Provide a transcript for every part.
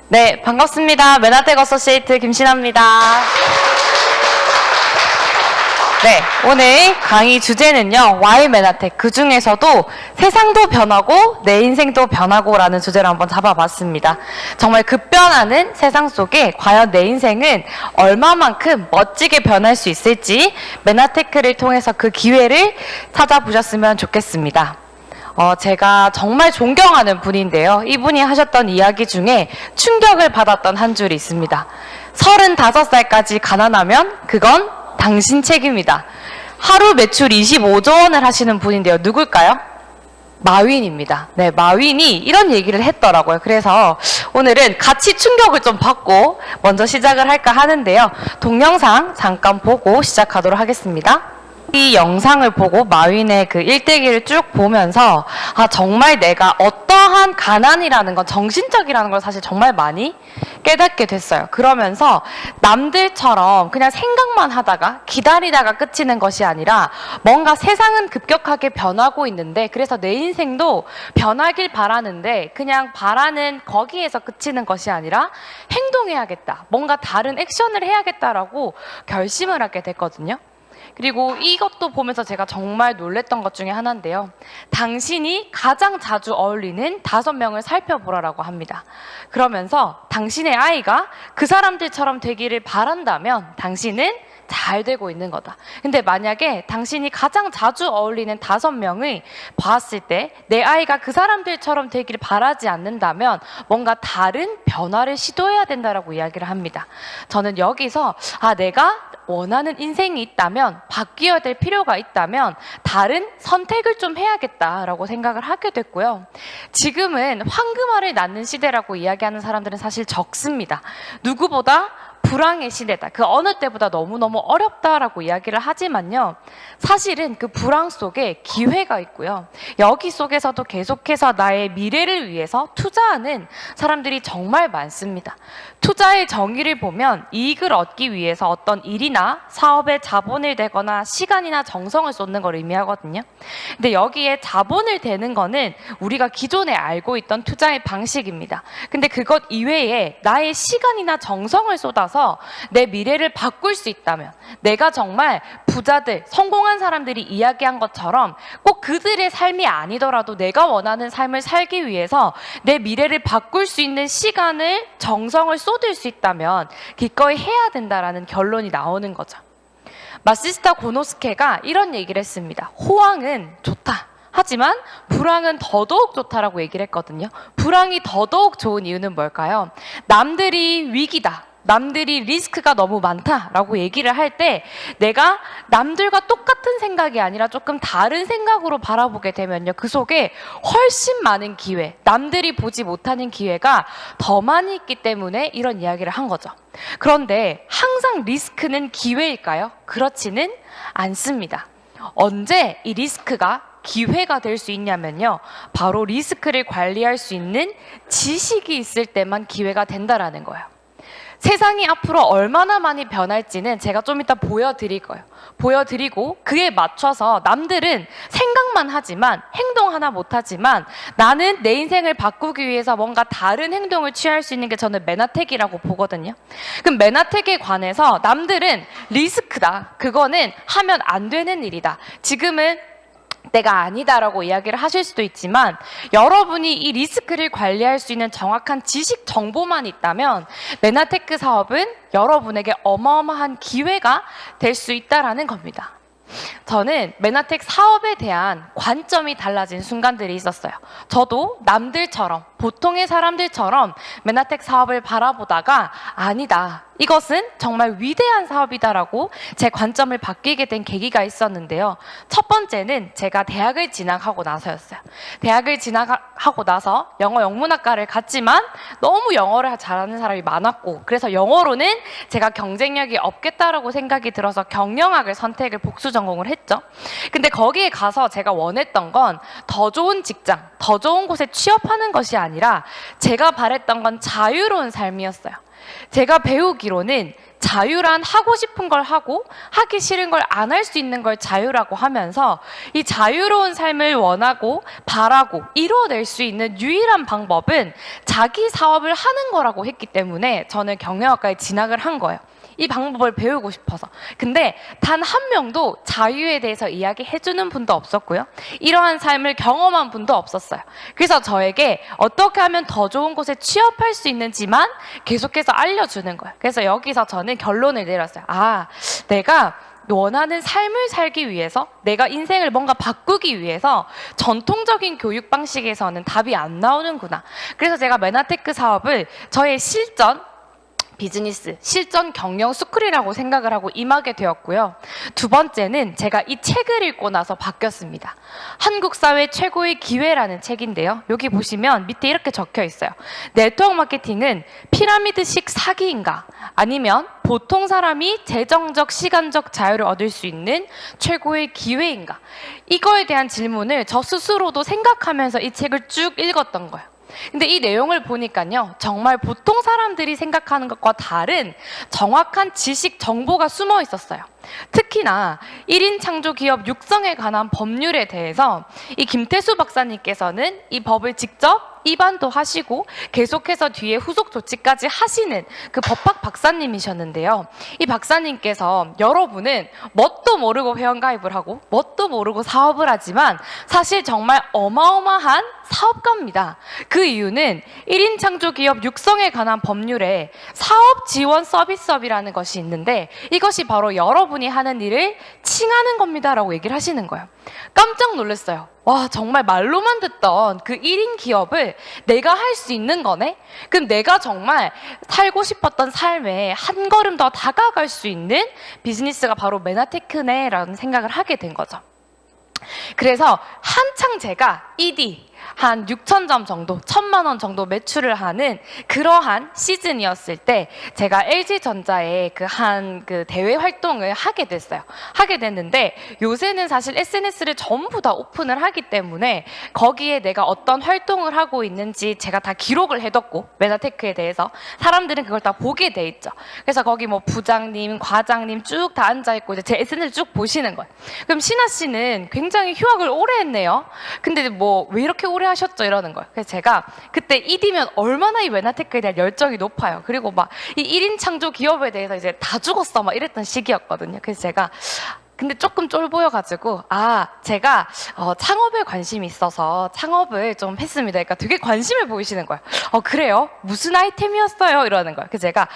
네, 반갑습니다. 메나텍 어소시에이트 김신아입니다. 네, 오늘 강의 주제는요, Why 메나텍, 그 중에서도 세상도 변하고 내 인생도 변하고 라는 주제를 한번 잡아봤습니다. 정말 급변하는 세상 속에 과연 내 인생은 얼마만큼 멋지게 변할 수 있을지 메나테크를 통해서 그 기회를 찾아보셨으면 좋겠습니다. 제가 정말 존경하는 분인데요. 이분이 하셨던 이야기 중에 충격을 받았던 한 줄이 있습니다. 35살까지 가난하면 그건 당신 책임이다. 하루 매출 25조 원을 하시는 분인데요. 누굴까요? 마윈입니다. 네, 마윈이 이런 얘기를 했더라고요. 그래서 오늘은 같이 충격을 좀 받고 먼저 시작을 할까 하는데요. 동영상 잠깐 보고 시작하도록 하겠습니다. 이 영상을 보고 마윈의 그 일대기를 쭉 보면서 정말 내가 어떠한 가난이라는 건 정신적이라는 걸 사실 정말 많이 깨닫게 됐어요. 그러면서 남들처럼 그냥 생각만 하다가 기다리다가 그치는 것이 아니라 뭔가 세상은 급격하게 변하고 있는데 그래서 내 인생도 변하길 바라는데 그냥 바라는 거기에서 그치는 것이 아니라 행동해야겠다. 뭔가 다른 액션을 해야겠다라고 결심을 하게 됐거든요. 그리고 이것도 보면서 제가 정말 놀랬던 것 중에 하나인데요. 당신이 가장 자주 어울리는 5명을 살펴보라라고 합니다. 그러면서 당신의 아이가 그 사람들처럼 되기를 바란다면 당신은 잘 되고 있는 거다. 근데 만약에 당신이 가장 자주 어울리는 5명을 봤을 때 내 아이가 그 사람들처럼 되기를 바라지 않는다면 뭔가 다른 변화를 시도해야 된다라고 이야기를 합니다. 저는 여기서 내가 원하는 인생이 있다면 바뀌어야 될 필요가 있다면 다른 선택을 좀 해야겠다라고 생각을 하게 됐고요. 지금은 황금알을 낳는 시대라고 이야기하는 사람들은 사실 적습니다. 누구보다 불황의 시대다. 그 어느 때보다 너무너무 어렵다라고 이야기를 하지만요. 사실은 그 불황 속에 기회가 있고요. 여기 속에서도 계속해서 나의 미래를 위해서 투자하는 사람들이 정말 많습니다. 투자의 정의를 보면 이익을 얻기 위해서 어떤 일이나 사업에 자본을 대거나 시간이나 정성을 쏟는 걸 의미하거든요. 근데 여기에 자본을 대는 거는 우리가 기존에 알고 있던 투자의 방식입니다. 근데 그것 이외에 나의 시간이나 정성을 쏟아서 내 미래를 바꿀 수 있다면 내가 정말 부자들, 성공한 사람들이 이야기한 것처럼 꼭 그들의 삶이 아니더라도 내가 원하는 삶을 살기 위해서 내 미래를 바꿀 수 있는 시간을, 정성을 쏟을 수 있다면 기꺼이 해야 된다라는 결론이 나오는 거죠. 마시스타 고노스케가 이런 얘기를 했습니다. 호황은 좋다. 하지만 불황은 더더욱 좋다라고 얘기를 했거든요. 불황이 더더욱 좋은 이유는 뭘까요? 남들이 위기다. 남들이 리스크가 너무 많다라고 얘기를 할 때 내가 남들과 똑같은 생각이 아니라 조금 다른 생각으로 바라보게 되면요. 그 속에 훨씬 많은 기회, 남들이 보지 못하는 기회가 더 많이 있기 때문에 이런 이야기를 한 거죠. 그런데 항상 리스크는 기회일까요? 그렇지는 않습니다. 언제 이 리스크가 기회가 될 수 있냐면요. 바로 리스크를 관리할 수 있는 지식이 있을 때만 기회가 된다라는 거예요. 세상이 앞으로 얼마나 많이 변할지는 제가 좀 이따 보여드릴 거예요. 보여드리고 그에 맞춰서 남들은 생각만 하지만 행동 하나 못하지만 나는 내 인생을 바꾸기 위해서 뭔가 다른 행동을 취할 수 있는 게 저는 메나텍이라고 보거든요. 그럼 메나텍에 관해서 남들은 리스크다. 그거는 하면 안 되는 일이다. 지금은 내가 아니다라고 이야기를 하실 수도 있지만 여러분이 이 리스크를 관리할 수 있는 정확한 지식 정보만 있다면 메나테크 사업은 여러분에게 어마어마한 기회가 될 수 있다라는 겁니다. 저는 메나텍 사업에 대한 관점이 달라진 순간들이 있었어요. 저도 남들처럼 보통의 사람들처럼 메나텍 사업을 바라보다가 아니다. 이것은 정말 위대한 사업이다라고 제 관점을 바뀌게 된 계기가 있었는데요. 첫 번째는 제가 대학을 진학하고 나서였어요. 대학을 진학하고 나서 영어 영문학과를 갔지만 너무 영어를 잘하는 사람이 많았고 그래서 영어로는 제가 경쟁력이 없겠다라고 생각이 들어서 경영학을 선택을 복수 전공을 했죠. 근데 거기에 가서 제가 원했던 건 더 좋은 직장, 더 좋은 곳에 취업하는 것이 아니라 제가 바랬던 건 자유로운 삶이었어요. 제가 배우기로는 자유란 하고 싶은 걸 하고 하기 싫은 걸 안 할 수 있는 걸 자유라고 하면서 이 자유로운 삶을 원하고 바라고 이루어낼 수 있는 유일한 방법은 자기 사업을 하는 거라고 했기 때문에 저는 경영학과에 진학을 한 거예요. 이 방법을 배우고 싶어서. 근데 단 한 명도 자유에 대해서 이야기해주는 분도 없었고요. 이러한 삶을 경험한 분도 없었어요. 그래서 저에게 어떻게 하면 더 좋은 곳에 취업할 수 있는지만 계속해서 알려주는 거예요. 그래서 여기서 저는 결론을 내렸어요. 아, 내가 원하는 삶을 살기 위해서, 내가 인생을 뭔가 바꾸기 위해서 전통적인 교육 방식에서는 답이 안 나오는구나. 그래서 제가 메나테크 사업을 저의 실전 비즈니스, 실전 경영 스쿨이라고 생각을 하고 임하게 되었고요. 두 번째는 제가 이 책을 읽고 나서 바뀌었습니다. 한국 사회 최고의 기회라는 책인데요. 여기 보시면 밑에 이렇게 적혀 있어요. 네트워크 마케팅은 피라미드식 사기인가? 아니면 보통 사람이 재정적, 시간적 자유를 얻을 수 있는 최고의 기회인가? 이거에 대한 질문을 저 스스로도 생각하면서 이 책을 쭉 읽었던 거예요. 근데 이 내용을 보니까요, 정말 보통 사람들이 생각하는 것과 다른 정확한 지식, 정보가 숨어 있었어요. 특히나 1인 창조기업 육성에 관한 법률에 대해서 이 김태수 박사님께서는 이 법을 직접 입안도 하시고 계속해서 뒤에 후속 조치까지 하시는 그 법학 박사님이셨는데요. 이 박사님께서 여러분은 뭣도 모르고 회원가입을 하고 뭣도 모르고 사업을 하지만 사실 정말 어마어마한 사업가입니다. 그 이유는 1인 창조기업 육성에 관한 법률에 사업 지원 서비스업이라는 것이 있는데 이것이 바로 여러분이 하는 일을 칭하는 겁니다 라고 얘기를 하시는 거예요. 깜짝 놀랐어요. 와, 정말 말로만 듣던 그 1인 기업을 내가 할 수 있는 거네? 그럼 내가 정말 살고 싶었던 삶에 한 걸음 더 다가갈 수 있는 비즈니스가 바로 메나테크네 라는 생각을 하게 된 거죠. 그래서 한창 제가 ED 한 6,000점 정도, 1,000만 원 정도 매출을 하는 그러한 시즌이었을 때 제가 LG전자의 그 대외 활동을 하게 됐어요. 하게 됐는데 요새는 사실 SNS를 전부 다 오픈을 하기 때문에 거기에 내가 어떤 활동을 하고 있는지 제가 다 기록을 해뒀고 메나테크에 대해서 사람들은 그걸 다 보게 돼 있죠. 그래서 거기 뭐 부장님, 과장님 쭉 다 앉아있고 이제 제 SNS를 쭉 보시는 거예요. 그럼 신아 씨는 굉장히 휴학을 오래 했네요. 근데 뭐 왜 이렇게 오래 하셨죠? 이러는 거예요. 그래서 제가 그때 ED면 얼마나 이 메나테크에 대한 열정이 높아요. 그리고 막 이 1인 창조 기업에 대해서 이제 다 죽었어 막 이랬던 시기였거든요. 그래서 제가 근데 조금 쫄보여가지고 제가 창업에 관심이 있어서 창업을 좀 했습니다. 그러니까 되게 관심을 보이시는 거예요. 그래요? 무슨 아이템이었어요? 이러는 거예요. 그래서 제가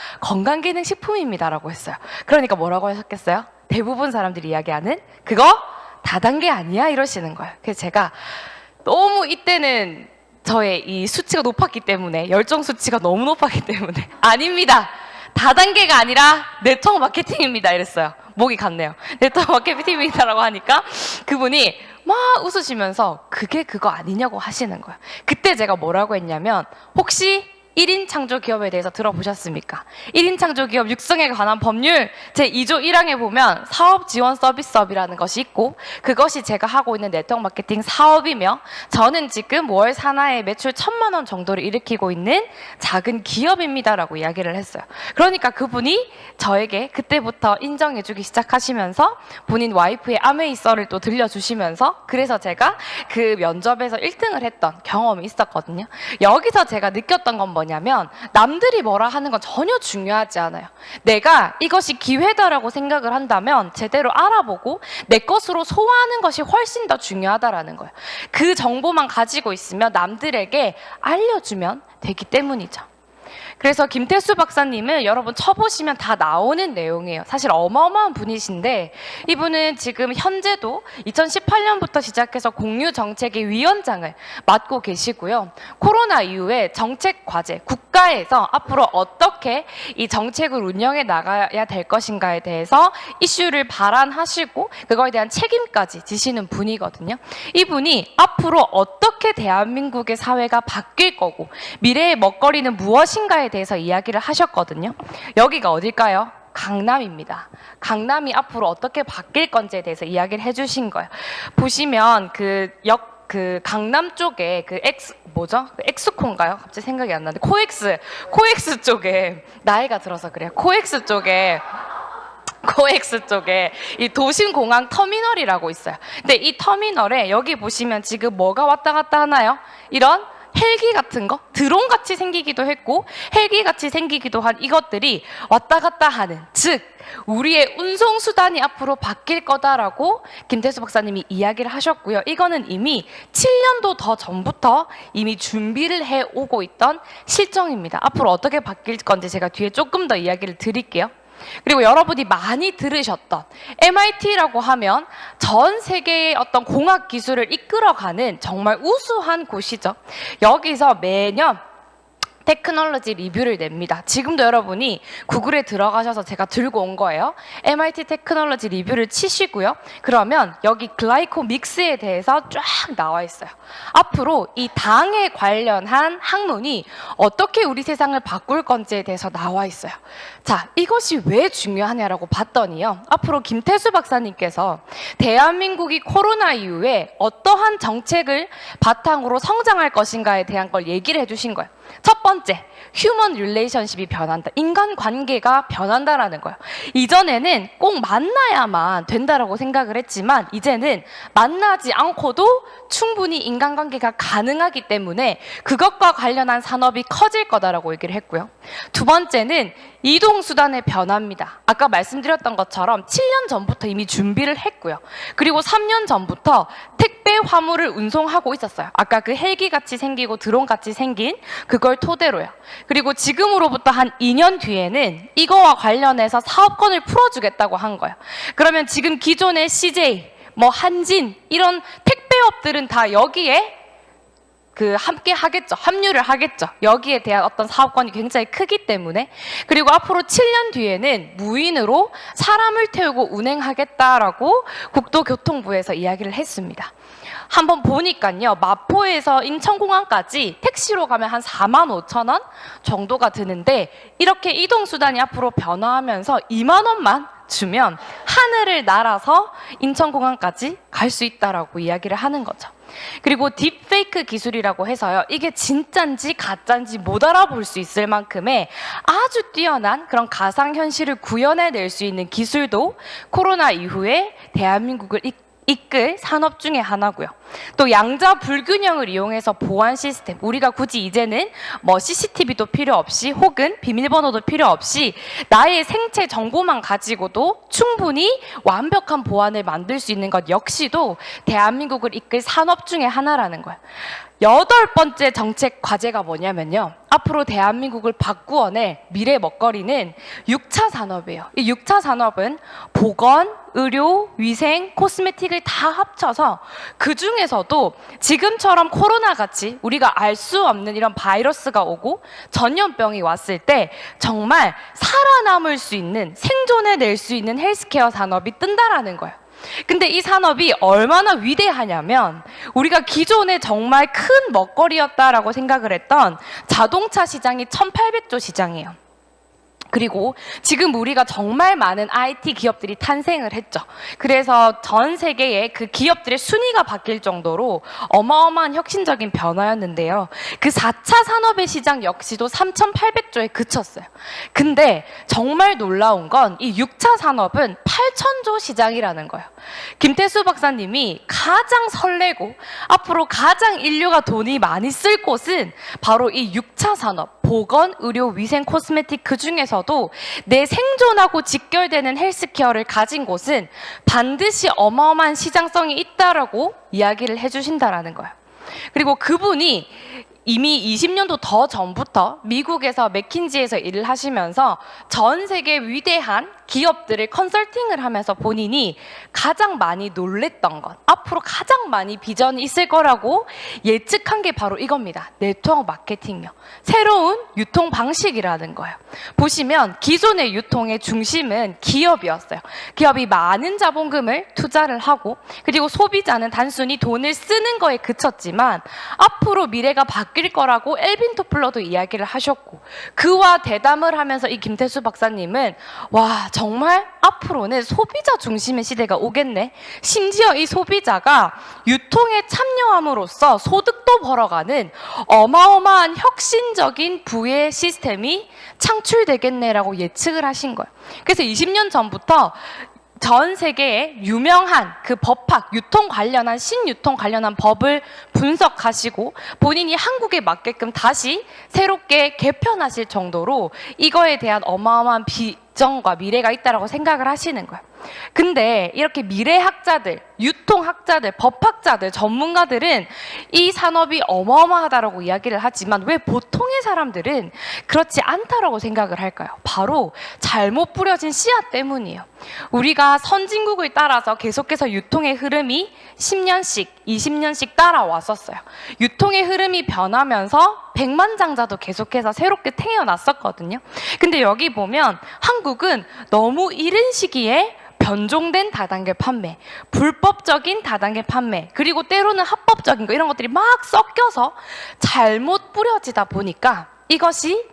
건강기능식품입니다라고 했어요. 그러니까 뭐라고 하셨겠어요? 대부분 사람들이 이야기하는 그거 다단계 아니야? 이러시는 거예요. 그래서 제가 너무 이때는 저의 이 수치가 높았기 때문에 열정 수치가 너무 높았기 때문에 아닙니다. 다단계가 아니라 네트워크 마케팅입니다. 이랬어요. 목이 갔네요. 네트워크 마케팅입니다라고 하니까 그분이 막 웃으시면서 그게 그거 아니냐고 하시는 거예요. 그때 제가 뭐라고 했냐면 혹시 1인 창조기업에 대해서 들어보셨습니까? 1인 창조기업 육성에 관한 법률 제2조 1항에 보면 사업지원 서비스업이라는 것이 있고 그것이 제가 하고 있는 네트워크 마케팅 사업이며 저는 지금 월 산하의 매출 1,000만 원 정도를 일으키고 있는 작은 기업입니다라고 이야기를 했어요. 그러니까 그분이 저에게 그때부터 인정해주기 시작하시면서 본인 와이프의 아메이서를 또 들려주시면서 그래서 제가 그 면접에서 1등을 했던 경험이 있었거든요. 여기서 제가 느꼈던 건 뭐냐면 남들이 뭐라 하는 건 전혀 중요하지 않아요. 내가 이것이 기회다라고 생각을 한다면 제대로 알아보고 내 것으로 소화하는 것이 훨씬 더 중요하다라는 거예요. 그 정보만 가지고 있으면 남들에게 알려주면 되기 때문이죠. 그래서 김태수 박사님은 여러분 쳐보시면 다 나오는 내용이에요. 사실 어마어마한 분이신데 이분은 지금 현재도 2018년부터 시작해서 공유정책의 위원장을 맡고 계시고요. 코로나 이후에 정책 과제, 국가에서 앞으로 어떻게 이 정책을 운영해 나가야 될 것인가에 대해서 이슈를 발안하시고 그거에 대한 책임까지 지시는 분이거든요. 이분이 앞으로 어떻게 대한민국의 사회가 바뀔 거고 미래의 먹거리는 무엇인가에 대해서 이야기를 하셨거든요. 여기가 어딜까요? 강남입니다. 강남이 앞으로 어떻게 바뀔 건지에 대해서 이야기를 해주신 거예요. 보시면 그 그 강남 쪽에 그 엑스콘가요? 갑자기 생각이 안 나는데 코엑스 쪽에 나이가 들어서 그래요. 코엑스 쪽에 이 도심공항 터미널이라고 있어요. 근데 이 터미널에 여기 보시면 지금 뭐가 왔다 갔다 하나요? 이런 헬기 같은 거, 드론 같이 생기기도 했고 헬기 같이 생기기도 한 이것들이 왔다 갔다 하는, 즉 우리의 운송 수단이 앞으로 바뀔 거다라고 김태수 박사님이 이야기를 하셨고요. 이거는 이미 7년도 더 전부터 이미 준비를 해오고 있던 실정입니다. 앞으로 어떻게 바뀔 건지 제가 뒤에 조금 더 이야기를 드릴게요. 그리고 여러분이 많이 들으셨던 MIT라고 하면 전 세계의 어떤 공학 기술을 이끌어가는 정말 우수한 곳이죠. 여기서 매년 테크놀로지 리뷰를 냅니다. 지금도 여러분이 구글에 들어가셔서 제가 들고 온 거예요. MIT 테크놀로지 리뷰를 치시고요. 그러면 여기 글라이코믹스에 대해서 쫙 나와 있어요. 앞으로 이 당에 관련한 학문이 어떻게 우리 세상을 바꿀 건지에 대해서 나와 있어요. 자, 이것이 왜 중요하냐라고 봤더니요. 앞으로 김태수 박사님께서 대한민국이 코로나 이후에 어떠한 정책을 바탕으로 성장할 것인가에 대한 걸 얘기를 해주신 거예요. 첫 번째, 휴먼 릴레이션십이 변한다. 인간관계가 변한다라는 거예요. 이전에는 꼭 만나야만 된다라고 생각을 했지만 이제는 만나지 않고도 충분히 인간관계가 가능하기 때문에 그것과 관련한 산업이 커질 거다라고 얘기를 했고요. 두 번째는 이동수단의 변화입니다. 아까 말씀드렸던 것처럼 7년 전부터 이미 준비를 했고요. 그리고 3년 전부터 택배 화물을 운송하고 있었어요. 아까 그 헬기같이 생기고 드론같이 생긴 그걸 토대로요. 그리고 지금으로부터 한 2년 뒤에는 이거와 관련해서 사업권을 풀어주겠다고 한 거예요. 그러면 지금 기존의 CJ, 한진 이런 택배업들은 다 여기에 함께 하겠죠. 합류를 하겠죠. 여기에 대한 어떤 사업권이 굉장히 크기 때문에. 그리고 앞으로 7년 뒤에는 무인으로 사람을 태우고 운행하겠다라고 국토교통부에서 이야기를 했습니다. 한번 보니까요. 마포에서 인천공항까지 택시로 가면 한 45,000원 정도가 드는데 이렇게 이동수단이 앞으로 변화하면서 2만 원만 주면 하늘을 날아서 인천공항까지 갈 수 있다라고 이야기를 하는 거죠. 그리고 딥페이크 기술이라고 해서요. 이게 진짠지 가짠지 못 알아볼 수 있을 만큼의 아주 뛰어난 그런 가상현실을 구현해낼 수 있는 기술도 코로나 이후에 대한민국을 이끌 산업 중에 하나고요. 또 양자 불균형을 이용해서 보안 시스템, 우리가 굳이 이제는 CCTV도 필요 없이 혹은 비밀번호도 필요 없이 나의 생체 정보만 가지고도 충분히 완벽한 보안을 만들 수 있는 것 역시도 대한민국을 이끌 산업 중에 하나라는 거예요. 8번째 정책 과제가 뭐냐면요. 앞으로 대한민국을 바꾸어낼 미래 먹거리는 6차 산업이에요. 이 6차 산업은 보건, 의료, 위생, 코스메틱을 다 합쳐서 그 중에서도 지금처럼 코로나같이 우리가 알 수 없는 이런 바이러스가 오고 전염병이 왔을 때 정말 살아남을 수 있는, 생존해낼 수 있는 헬스케어 산업이 뜬다라는 거예요. 근데 이 산업이 얼마나 위대하냐면 우리가 기존에 정말 큰 먹거리였다라고 생각을 했던 자동차 시장이 1,800조 시장이에요. 그리고 지금 우리가 정말 많은 IT 기업들이 탄생을 했죠. 그래서 전 세계의 그 기업들의 순위가 바뀔 정도로 어마어마한 혁신적인 변화였는데요. 그 4차 산업의 시장 역시도 3,800조에 그쳤어요. 근데 정말 놀라운 건 이 6차 산업은 8,000조 시장이라는 거예요. 김태수 박사님이 가장 설레고 앞으로 가장 인류가 돈이 많이 쓸 곳은 바로 이 6차 산업, 보건, 의료, 위생, 코스메틱 그 중에서도 내 생존하고 직결되는 헬스케어를 가진 곳은 반드시 어마어마한 시장성이 있다라고 이야기를 해주신다라는 거예요. 그리고 그분이 이미 20년도 더 전부터 미국에서 맥킨지에서 일을 하시면서 전 세계 위대한 기업들을 컨설팅을 하면서 본인이 가장 많이 놀랬던 것, 앞으로 가장 많이 비전이 있을 거라고 예측한 게 바로 이겁니다. 네트워크 마케팅이요. 새로운 유통 방식이라는 거예요. 보시면 기존의 유통의 중심은 기업이었어요. 기업이 많은 자본금을 투자를 하고 그리고 소비자는 단순히 돈을 쓰는 거에 그쳤지만 앞으로 미래가 바뀔 바뀔 거라고 엘빈 토플러도 이야기를 하셨고, 그와 대담을 하면서 이 김태수 박사님은 와, 정말 앞으로는 소비자 중심의 시대가 오겠네. 심지어 이 소비자가 유통에 참여함으로써 소득도 벌어가는 어마어마한 혁신적인 부의 시스템이 창출되겠네라고 예측을 하신 거예요. 그래서 20년 전부터 전 세계의 유명한 그 법학, 유통 관련한 신유통 관련한 법을 분석하시고 본인이 한국에 맞게끔 다시 새롭게 개편하실 정도로 이거에 대한 어마어마한 비전과 미래가 있다고 생각을 하시는 거예요. 근데 이렇게 미래학자들, 유통학자들, 법학자들, 전문가들은 이 산업이 어마어마하다라고 이야기를 하지만 왜 보통의 사람들은 그렇지 않다라고 생각을 할까요? 바로 잘못 뿌려진 씨앗 때문이에요. 우리가 선진국을 따라서 계속해서 유통의 흐름이 10년씩, 20년씩 따라왔었어요. 유통의 흐름이 변하면서 백만장자도 계속해서 새롭게 태어났었거든요. 근데 여기 보면 한국은 너무 이른 시기에 변종된 다단계 판매, 불법적인 다단계 판매, 그리고 때로는 합법적인 거 이런 것들이 막 섞여서 잘못 뿌려지다 보니까 이것이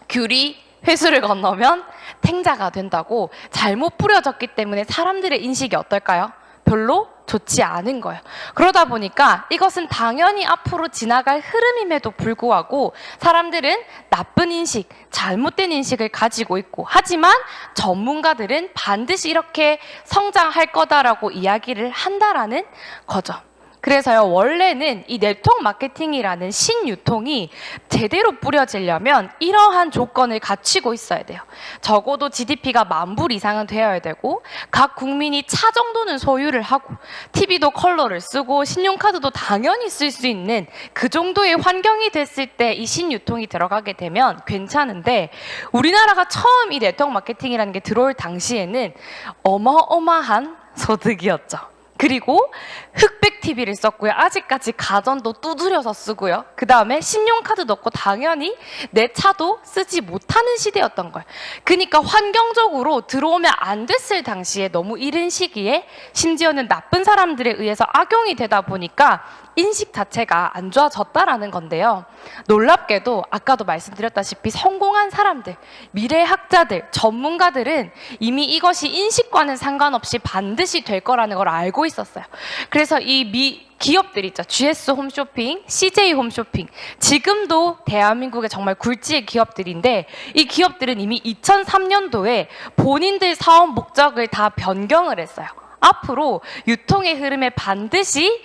귤이 회수를 건너면 탱자가 된다고 잘못 뿌려졌기 때문에 사람들의 인식이 어떨까요? 별로 좋지 않은 거예요. 그러다 보니까 이것은 당연히 앞으로 지나갈 흐름임에도 불구하고 사람들은 나쁜 인식, 잘못된 인식을 가지고 있고, 하지만 전문가들은 반드시 이렇게 성장할 거다라고 이야기를 한다라는 거죠. 그래서요, 원래는 이 네트워크 마케팅이라는 신유통이 제대로 뿌려지려면 이러한 조건을 갖추고 있어야 돼요. 적어도 GDP가 10,000불 이상은 되어야 되고, 각 국민이 차 정도는 소유를 하고, TV도 컬러를 쓰고, 신용카드도 당연히 쓸 수 있는 그 정도의 환경이 됐을 때 이 신유통이 들어가게 되면 괜찮은데, 우리나라가 처음 이 네트워크 마케팅이라는 게 들어올 당시에는 어마어마한 소득이었죠. 그리고 흑백 TV를 썼고요. 아직까지 가전도 두드려서 쓰고요. 그 다음에 신용카드도 없고 당연히 내 차도 쓰지 못하는 시대였던 거예요. 그러니까 환경적으로 들어오면 안 됐을 당시에 너무 이른 시기에 심지어는 나쁜 사람들에 의해서 악용이 되다 보니까 인식 자체가 안 좋아졌다라는 건데요. 놀랍게도 아까도 말씀드렸다시피 성공한 사람들, 미래학자들, 전문가들은 이미 이것이 인식과는 상관없이 반드시 될 거라는 걸 알고 있었어요. 그래서 이 기업들 있죠. GS 홈쇼핑, CJ 홈쇼핑. 지금도 대한민국의 정말 굴지의 기업들인데 이 기업들은 이미 2003년도에 본인들 사업 목적을 다 변경을 했어요. 앞으로 유통의 흐름에 반드시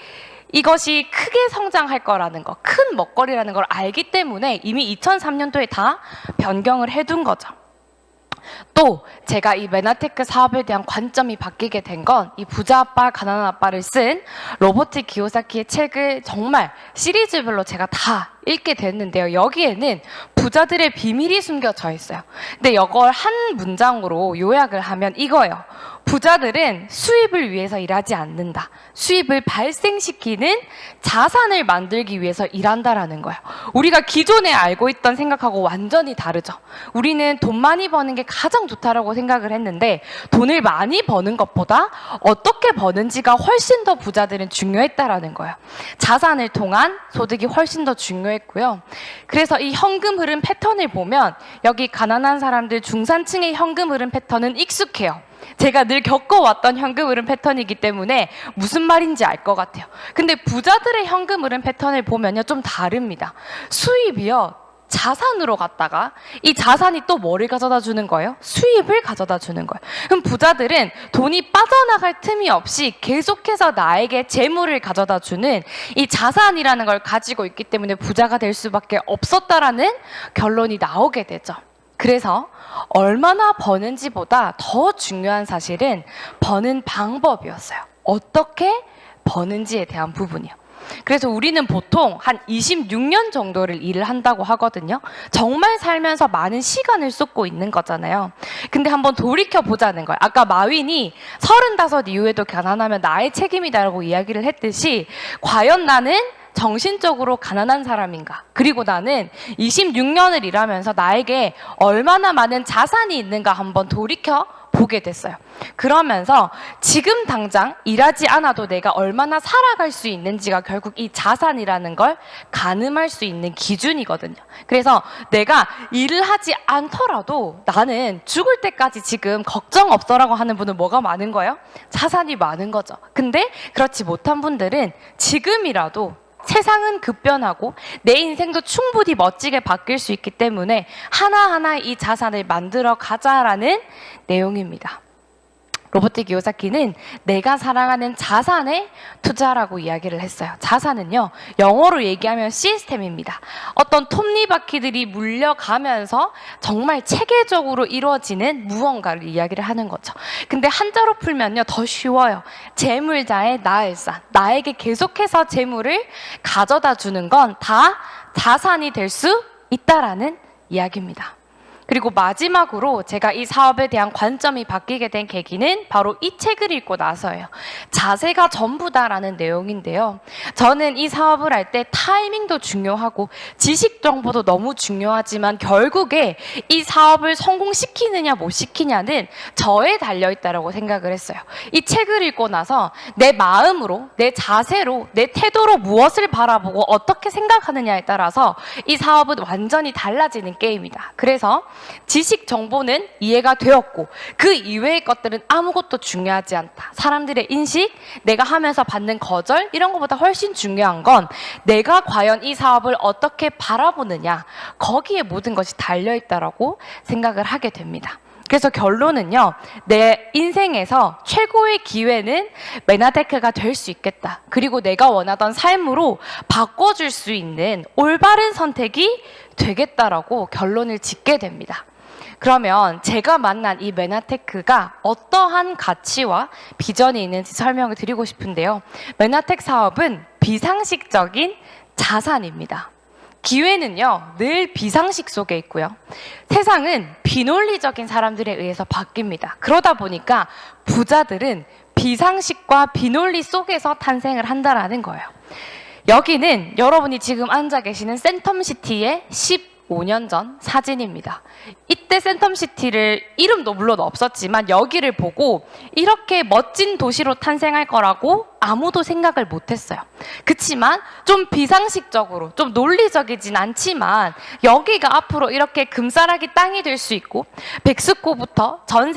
이것이 크게 성장할 거라는 거, 큰 먹거리라는 걸 알기 때문에 이미 2003년도에 다 변경을 해둔 거죠. 또 제가 이 메나테크 사업에 대한 관점이 바뀌게 된 건 이 부자 아빠, 가난한 아빠를 쓴 로버트 기요사키의 책을 정말 시리즈별로 제가 다 읽게 됐는데요. 여기에는 부자들의 비밀이 숨겨져 있어요. 근데 이걸 한 문장으로 요약을 하면 이거예요. 부자들은 수입을 위해서 일하지 않는다. 수입을 발생시키는 자산을 만들기 위해서 일한다라는 거예요. 우리가 기존에 알고 있던 생각하고 완전히 다르죠. 우리는 돈 많이 버는 게 가장 좋다라고 생각을 했는데 돈을 많이 버는 것보다 어떻게 버는지가 훨씬 더 부자들은 중요했다라는 거예요. 자산을 통한 소득이 훨씬 더 중요했고요. 그래서 이 현금 흐름 패턴을 보면 여기 가난한 사람들, 중산층의 현금 흐름 패턴은 익숙해요. 제가 늘 겪어왔던 현금 흐름 패턴이기 때문에 무슨 말인지 알 것 같아요. 근데 부자들의 현금 흐름 패턴을 보면요, 좀 다릅니다. 수입이요, 자산으로 갔다가 이 자산이 또 뭐를 가져다 주는 거예요? 수입을 가져다 주는 거예요. 그럼 부자들은 돈이 빠져나갈 틈이 없이 계속해서 나에게 재물을 가져다 주는 이 자산이라는 걸 가지고 있기 때문에 부자가 될 수밖에 없었다라는 결론이 나오게 되죠. 그래서 얼마나 버는지보다 더 중요한 사실은 버는 방법이었어요. 어떻게 버는지에 대한 부분이요. 그래서 우리는 보통 한 26년 정도를 일을 한다고 하거든요. 정말 살면서 많은 시간을 쏟고 있는 거잖아요. 근데 한번 돌이켜보자는 거예요. 아까 마윈이 35 이후에도 가난하면 나의 책임이다라고 이야기를 했듯이 과연 나는 정신적으로 가난한 사람인가? 그리고 나는 26년을 일하면서 나에게 얼마나 많은 자산이 있는가 한번 돌이켜 보게 됐어요. 그러면서 지금 당장 일하지 않아도 내가 얼마나 살아갈 수 있는지가 결국 이 자산이라는 걸 가늠할 수 있는 기준이거든요. 그래서 내가 일을 하지 않더라도 나는 죽을 때까지 지금 걱정 없어라고 하는 분은 뭐가 많은 거예요? 자산이 많은 거죠. 근데 그렇지 못한 분들은 지금이라도 세상은 급변하고 내 인생도 충분히 멋지게 바뀔 수 있기 때문에 하나하나 이 자산을 만들어 가자라는 내용입니다. 로버트 기요사키는 내가 사랑하는 자산에 투자라고 이야기를 했어요. 자산은요, 영어로 얘기하면 시스템입니다. 어떤 톱니바퀴들이 물려가면서 정말 체계적으로 이루어지는 무언가를 이야기를 하는 거죠. 근데 한자로 풀면요, 더 쉬워요. 재물자의 나을산. 나에게 계속해서 재물을 가져다 주는 건 다 자산이 될 수 있다라는 이야기입니다. 그리고 마지막으로 제가 이 사업에 대한 관점이 바뀌게 된 계기는 바로 이 책을 읽고 나서예요. 자세가 전부다라는 내용인데요. 저는 이 사업을 할 때 타이밍도 중요하고 지식 정보도 너무 중요하지만 결국에 이 사업을 성공시키느냐 못 시키냐는 저에 달려있다라고 생각을 했어요. 이 책을 읽고 나서 내 마음으로, 내 자세로, 내 태도로 무엇을 바라보고 어떻게 생각하느냐에 따라서 이 사업은 완전히 달라지는 게임이다. 그래서 지식 정보는 이해가 되었고 그 이외의 것들은 아무것도 중요하지 않다. 사람들의 인식, 내가 하면서 받는 거절 이런 것보다 훨씬 중요한 건 내가 과연 이 사업을 어떻게 바라보느냐, 거기에 모든 것이 달려있다라고 생각을 하게 됩니다. 그래서 결론은요, 내 인생에서 최고의 기회는 메나테크가 될 수 있겠다. 그리고 내가 원하던 삶으로 바꿔줄 수 있는 올바른 선택이 되겠다라고 결론을 짓게 됩니다. 그러면 제가 만난 이 메나테크가 어떠한 가치와 비전이 있는지 설명을 드리고 싶은데요. 메나텍 사업은 비상식적인 자산입니다. 기회는요, 늘 비상식 속에 있고요. 세상은 비논리적인 사람들에 의해서 바뀝니다. 그러다 보니까 부자들은 비상식과 비논리 속에서 탄생을 한다라는 거예요. 여기는 여러분이 지금 앉아 계시는 센텀시티의 15년 전 사진입니다. 이때 센텀시티를 이름도 물론 없었지만 여기를 보고 이렇게 멋진 도시로 탄생할 거라고 아무도 생각을 못했어요. 그치만 좀 비상식적으로, 좀 논리적이진 않지만 여기가 앞으로 이렇게 금싸라기 땅이 될 수 있고 백스코부터 전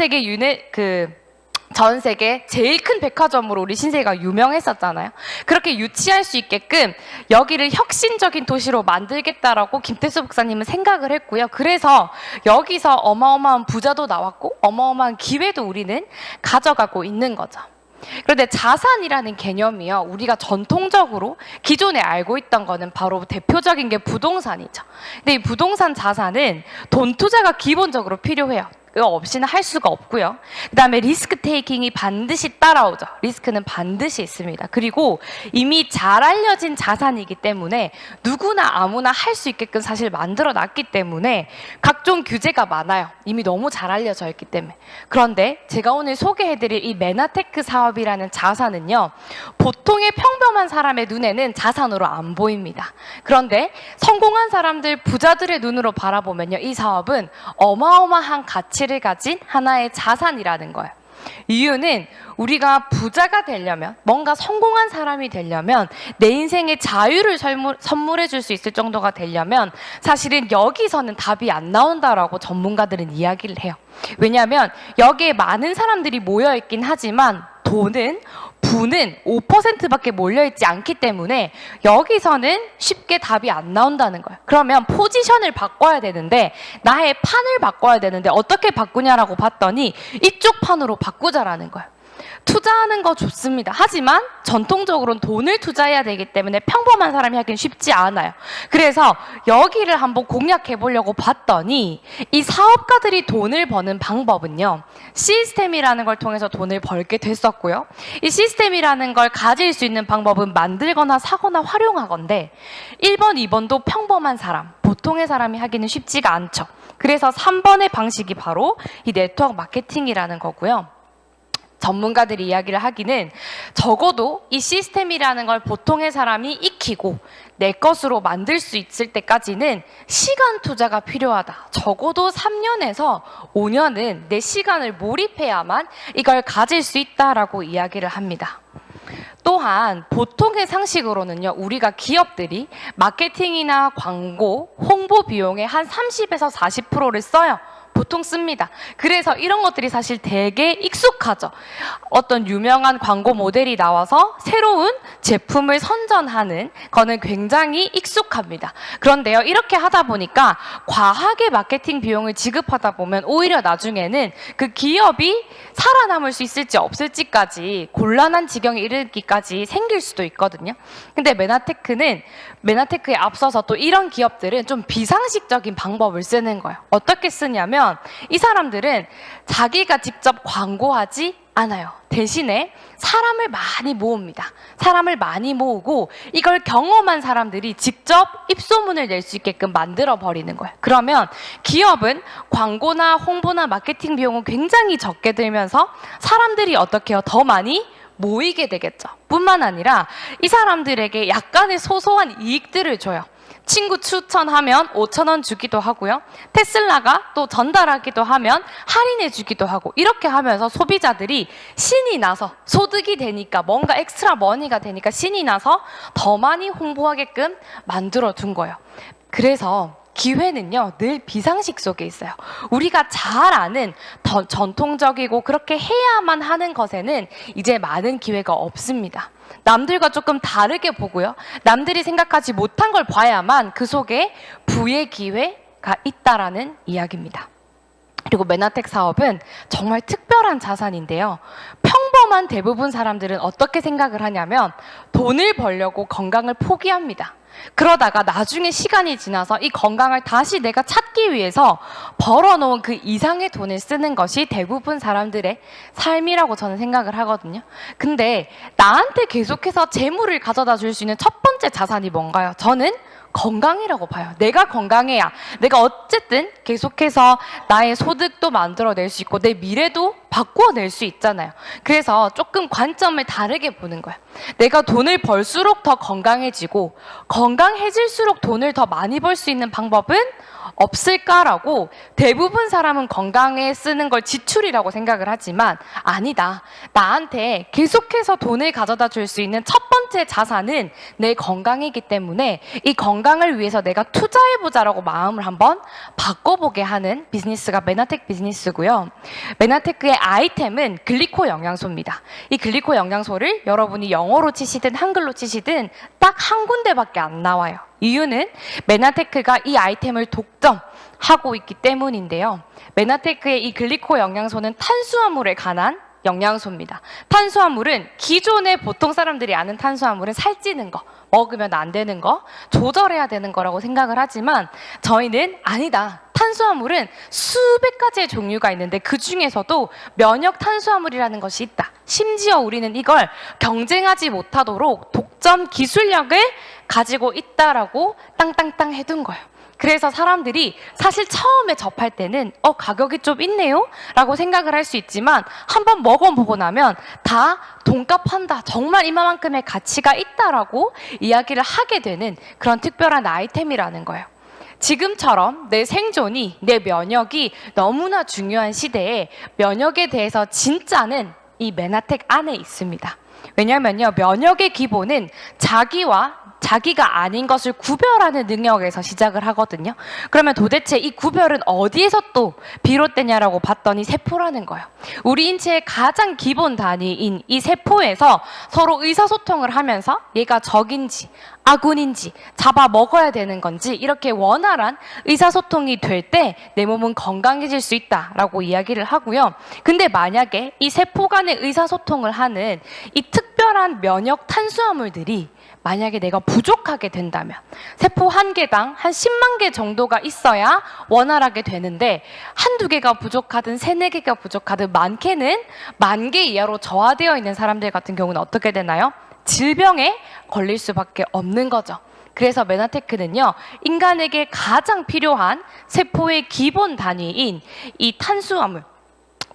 세계 제일 큰 백화점으로 우리 신세계가 유명했었잖아요. 그렇게 유치할 수 있게끔 여기를 혁신적인 도시로 만들겠다라고 김태수 목사님은 생각을 했고요. 그래서 여기서 어마어마한 부자도 나왔고 어마어마한 기회도 우리는 가져가고 있는 거죠. 그런데 자산이라는 개념이요, 우리가 전통적으로 기존에 알고 있던 거는 바로 대표적인 게 부동산이죠. 근데 이 부동산 자산은 돈 투자가 기본적으로 필요해요. 그거 없이는 할 수가 없고요. 그 다음에 리스크 테이킹이 반드시 따라오죠. 리스크는 반드시 있습니다. 그리고 이미 잘 알려진 자산이기 때문에 누구나 아무나 할 수 있게끔 사실 만들어 놨기 때문에 각종 규제가 많아요. 이미 너무 잘 알려져 있기 때문에. 그런데 제가 오늘 소개해드릴 이 메나테크 사업이라는 자산은요, 보통의 평범한 사람의 눈에는 자산으로 안 보입니다. 그런데 성공한 사람들, 부자들의 눈으로 바라보면요, 이 사업은 어마어마한 가치를 가진 하나의 자산이라는 거예요. 이유는 우리가 부자가 되려면, 뭔가 성공한 사람이 되려면, 내 인생의 자유를 선물해 줄 수 있을 정도가 되려면 사실은 여기서는 답이 안 나온다라고 전문가들은 이야기를 해요. 왜냐하면 여기에 많은 사람들이 모여있긴 하지만 부는 5%밖에 몰려있지 않기 때문에 여기서는 쉽게 답이 안 나온다는 거예요. 그러면 포지션을 바꿔야 되는데, 나의 판을 바꿔야 되는데 어떻게 바꾸냐라고 봤더니 이쪽 판으로 바꾸자라는 거예요. 투자하는 거 좋습니다. 하지만 전통적으로는 돈을 투자해야 되기 때문에 평범한 사람이 하기는 쉽지 않아요. 그래서 여기를 한번 공략해 보려고 봤더니 이 사업가들이 돈을 버는 방법은요, 시스템이라는 걸 통해서 돈을 벌게 됐었고요. 이 시스템이라는 걸 가질 수 있는 방법은 만들거나 사거나 활용하건데 1번, 2번도 평범한 사람, 보통의 사람이 하기는 쉽지가 않죠. 그래서 3번의 방식이 바로 이 네트워크 마케팅이라는 거고요. 전문가들이 이야기를 하기는 적어도 이 시스템이라는 걸 보통의 사람이 익히고 내 것으로 만들 수 있을 때까지는 시간 투자가 필요하다. 적어도 3년에서 5년은 내 시간을 몰입해야만 이걸 가질 수 있다라고 이야기를 합니다. 또한 보통의 상식으로는요, 우리가 기업들이 마케팅이나 광고, 홍보 비용의 한 30에서 40%를 써요. 보통 씁니다. 그래서 이런 것들이 사실 되게 익숙하죠. 어떤 유명한 광고 모델이 나와서 새로운 제품을 선전하는 거는 굉장히 익숙합니다. 그런데요, 이렇게 하다 보니까 과하게 마케팅 비용을 지급하다 보면 오히려 나중에는 그 기업이 살아남을 수 있을지 없을지까지 곤란한 지경에 이르기까지 생길 수도 있거든요. 근데 메나테크에 앞서서 또 이런 기업들은 좀 비상식적인 방법을 쓰는 거예요. 어떻게 쓰냐면 이 사람들은 자기가 직접 광고하지 않아요. 대신에 사람을 많이 모읍니다. 사람을 많이 모으고 이걸 경험한 사람들이 직접 입소문을 낼 수 있게끔 만들어 버리는 거예요. 그러면 기업은 광고나 홍보나 마케팅 비용은 굉장히 적게 들면서 사람들이 어떻게 해요? 더 많이 모이게 되겠죠. 뿐만 아니라 이 사람들에게 약간의 소소한 이익들을 줘요. 친구 추천하면 5,000원 주기도 하고요. 테슬라가 또 전달하기도 하면 할인해 주기도 하고, 이렇게 하면서 소비자들이 신이 나서 소득이 되니까, 뭔가 엑스트라 머니가 되니까 신이 나서 더 많이 홍보하게끔 만들어 둔 거예요. 그래서 기회는요, 늘 비상식 속에 있어요. 우리가 잘 아는 전통적이고 그렇게 해야만 하는 것에는 이제 많은 기회가 없습니다. 남들과 조금 다르게 보고요, 남들이 생각하지 못한 걸 봐야만 그 속에 부의 기회가 있다라는 이야기입니다. 그리고 메나텍 사업은 정말 특별한 자산인데요. 평범한 대부분 사람들은 어떻게 생각을 하냐면 돈을 벌려고 건강을 포기합니다. 그러다가 나중에 시간이 지나서 이 건강을 다시 내가 찾기 위해서 벌어놓은 그 이상의 돈을 쓰는 것이 대부분 사람들의 삶이라고 저는 생각을 하거든요. 근데 나한테 계속해서 재물을 가져다 줄 수 있는 첫 번째 자산이 뭔가요? 저는 건강이라고 봐요. 내가 건강해야 내가 어쨌든 계속해서 나의 소득도 만들어낼 수 있고 내 미래도 바꾸어낼 수 있잖아요. 그래서 조금 관점을 다르게 보는 거예요. 내가 돈을 벌수록 더 건강해지고 건강해질수록 돈을 더 많이 벌 수 있는 방법은 없을까라고 대부분 사람은 건강에 쓰는 걸 지출이라고 생각을 하지만 아니다. 나한테 계속해서 돈을 가져다 줄 수 있는 첫 번째 자산은 내 건강이기 때문에 이 건강을 위해서 내가 투자해보자라고 마음을 한번 바꿔보게 하는 비즈니스가 메나텍 비즈니스고요. 메나테크의 아이템은 글리코 영양소입니다. 이 글리코 영양소를 여러분이 영어로 치시든 한글로 치시든 딱 한 군데밖에 안 나와요. 이유는 메나테크가 이 아이템을 독점하고 있기 때문인데요. 메나테크의 이 글리코 영양소는 탄수화물에 관한 영양소입니다. 탄수화물은 기존에 보통 사람들이 아는 탄수화물은 살찌는 거, 먹으면 안 되는 거, 조절해야 되는 거라고 생각을 하지만 저희는 아니다. 탄수화물은 수백 가지의 종류가 있는데 그 중에서도 면역 탄수화물이라는 것이 있다. 심지어 우리는 이걸 경쟁하지 못하도록 독점 기술력을 가지고 있다라고 땅땅땅 해둔 거예요. 그래서 사람들이 사실 처음에 접할 때는 가격이 좀 있네요? 라고 생각을 할 수 있지만 한번 먹어보고 나면 다 돈값 한다. 정말 이만큼의 가치가 있다라고 이야기를 하게 되는 그런 특별한 아이템이라는 거예요. 지금처럼 내 생존이, 내 면역이 너무나 중요한 시대에 면역에 대해서 진짜는 이 메나텍 안에 있습니다. 왜냐면요, 면역의 기본은 자기가 아닌 것을 구별하는 능력에서 시작을 하거든요. 그러면 도대체 이 구별은 어디에서 또 비롯되냐라고 봤더니 세포라는 거예요. 우리 인체의 가장 기본 단위인 이 세포에서 서로 의사소통을 하면서 얘가 적인지 아군인지 잡아 먹어야 되는 건지 이렇게 원활한 의사소통이 될 때 내 몸은 건강해질 수 있다라고 이야기를 하고요. 근데 만약에 이 세포 간의 의사소통을 하는 이 특별한 면역 탄수화물들이 만약에 내가 부족하게 된다면 세포 한 개당 한 10만 개 정도가 있어야 원활하게 되는데 한두 개가 부족하든 세네 개가 부족하든 많게는 10,000개 이하로 저하되어 있는 사람들 같은 경우는 어떻게 되나요? 질병에 걸릴 수밖에 없는 거죠. 그래서 메나테크는요, 인간에게 가장 필요한 세포의 기본 단위인 이 탄수화물,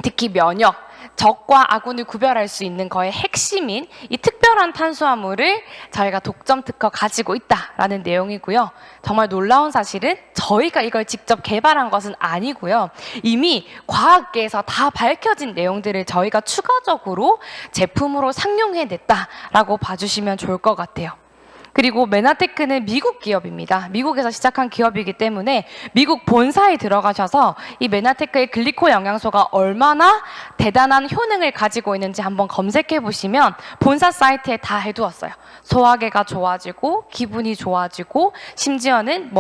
특히 면역, 적과 아군을 구별할 수 있는 거의 핵심인 이 특별한 탄수화물을 저희가 독점 특허 가지고 있다라는 내용이고요. 정말 놀라운 사실은 저희가 이걸 직접 개발한 것은 아니고요. 이미 과학계에서 다 밝혀진 내용들을 저희가 추가적으로 제품으로 상용해냈다라고 봐주시면 좋을 것 같아요. 그리고 메나테크는 미국 기업입니다. 미국에서 시작한 기업이기 때문에 미국 본사에 들어가셔서 이 메나테크의 글리코 영양소가 얼마나 대단한 효능을 가지고 있는지 한번 검색해 보시면 본사 사이트에 다 해두었어요. 소화계가 좋아지고 기분이 좋아지고 심지어는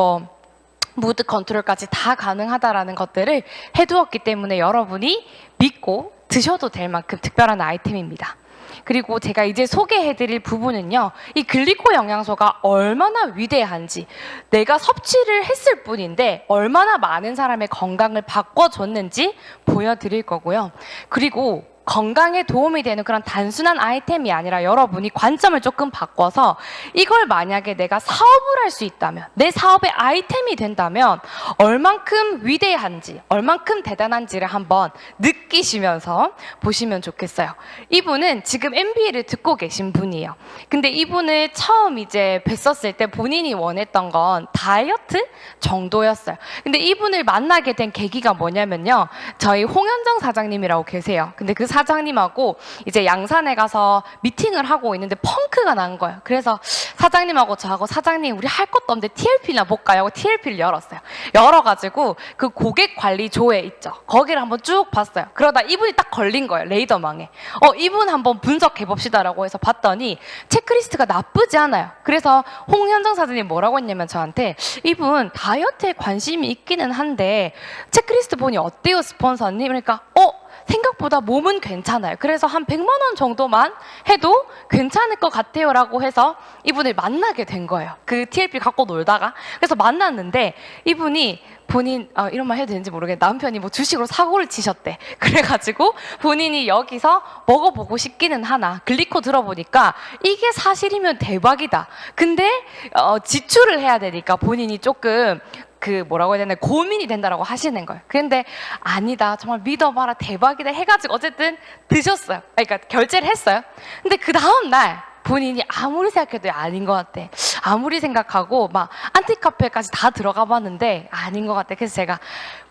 무드 컨트롤까지 다 가능하다라는 것들을 해두었기 때문에 여러분이 믿고 드셔도 될 만큼 특별한 아이템입니다. 그리고 제가 이제 소개해드릴 부분은요, 이 글리코 영양소가 얼마나 위대한지, 내가 섭취를 했을 뿐인데 얼마나 많은 사람의 건강을 바꿔줬는지 보여드릴 거고요. 그리고 건강에 도움이 되는 그런 단순한 아이템이 아니라 여러분이 관점을 조금 바꿔서 이걸 만약에 내가 사업을 할 수 있다면, 내 사업의 아이템이 된다면 얼만큼 위대한지, 얼만큼 대단한지를 한번 느끼시면서 보시면 좋겠어요. 이분은 지금 MBA를 듣고 계신 분이에요. 근데 이분을 처음 이제 뵀었을 때 본인이 원했던 건 다이어트 정도였어요. 근데 이분을 만나게 된 계기가 뭐냐면요, 저희 홍현정 사장님이라고 계세요. 근데 그 사장님하고 이제 양산에 가서 미팅을 하고 있는데 펑크가 난 거예요. 그래서 사장님하고 저하고, 사장님 우리 할 것도 없는데 TLP나 볼까요? 하고 TLP를 열었어요. 열어가지고 그 고객 관리 조회 있죠, 거기를 한번 쭉 봤어요. 그러다 이분이 딱 걸린 거예요, 레이더망에. 이분 한번 분석해 봅시다라고 해서 봤더니 체크리스트가 나쁘지 않아요. 그래서 홍현정 사장님 뭐라고 했냐면 저한테, 이분 다이어트에 관심이 있기는 한데 체크리스트 보니 어때요 스폰서님? 그러니까 생각보다 몸은 괜찮아요. 그래서 한 100만 원 정도만 해도 괜찮을 것 같아요 라고 해서 이분을 만나게 된 거예요. 그 TLP 갖고 놀다가. 그래서 만났는데 이분이 본인, 이런 말 해도 되는지 모르겠는데 남편이 주식으로 사고를 치셨대. 그래가지고 본인이 여기서 먹어보고 싶기는 하나, 글리코 들어보니까 이게 사실이면 대박이다. 근데 지출을 해야 되니까 본인이 조금 뭐라고 해야 되나, 고민이 된다라고 하시는 거예요. 그런데 아니다, 정말 믿어봐라, 대박이다 해가지고 어쨌든 드셨어요. 그러니까 결제를 했어요. 근데 그 다음날 본인이 아무리 생각해도 아닌 것 같아. 아무리 생각하고 막 안티카페까지 다 들어가 봤는데 아닌 것 같아. 그래서 제가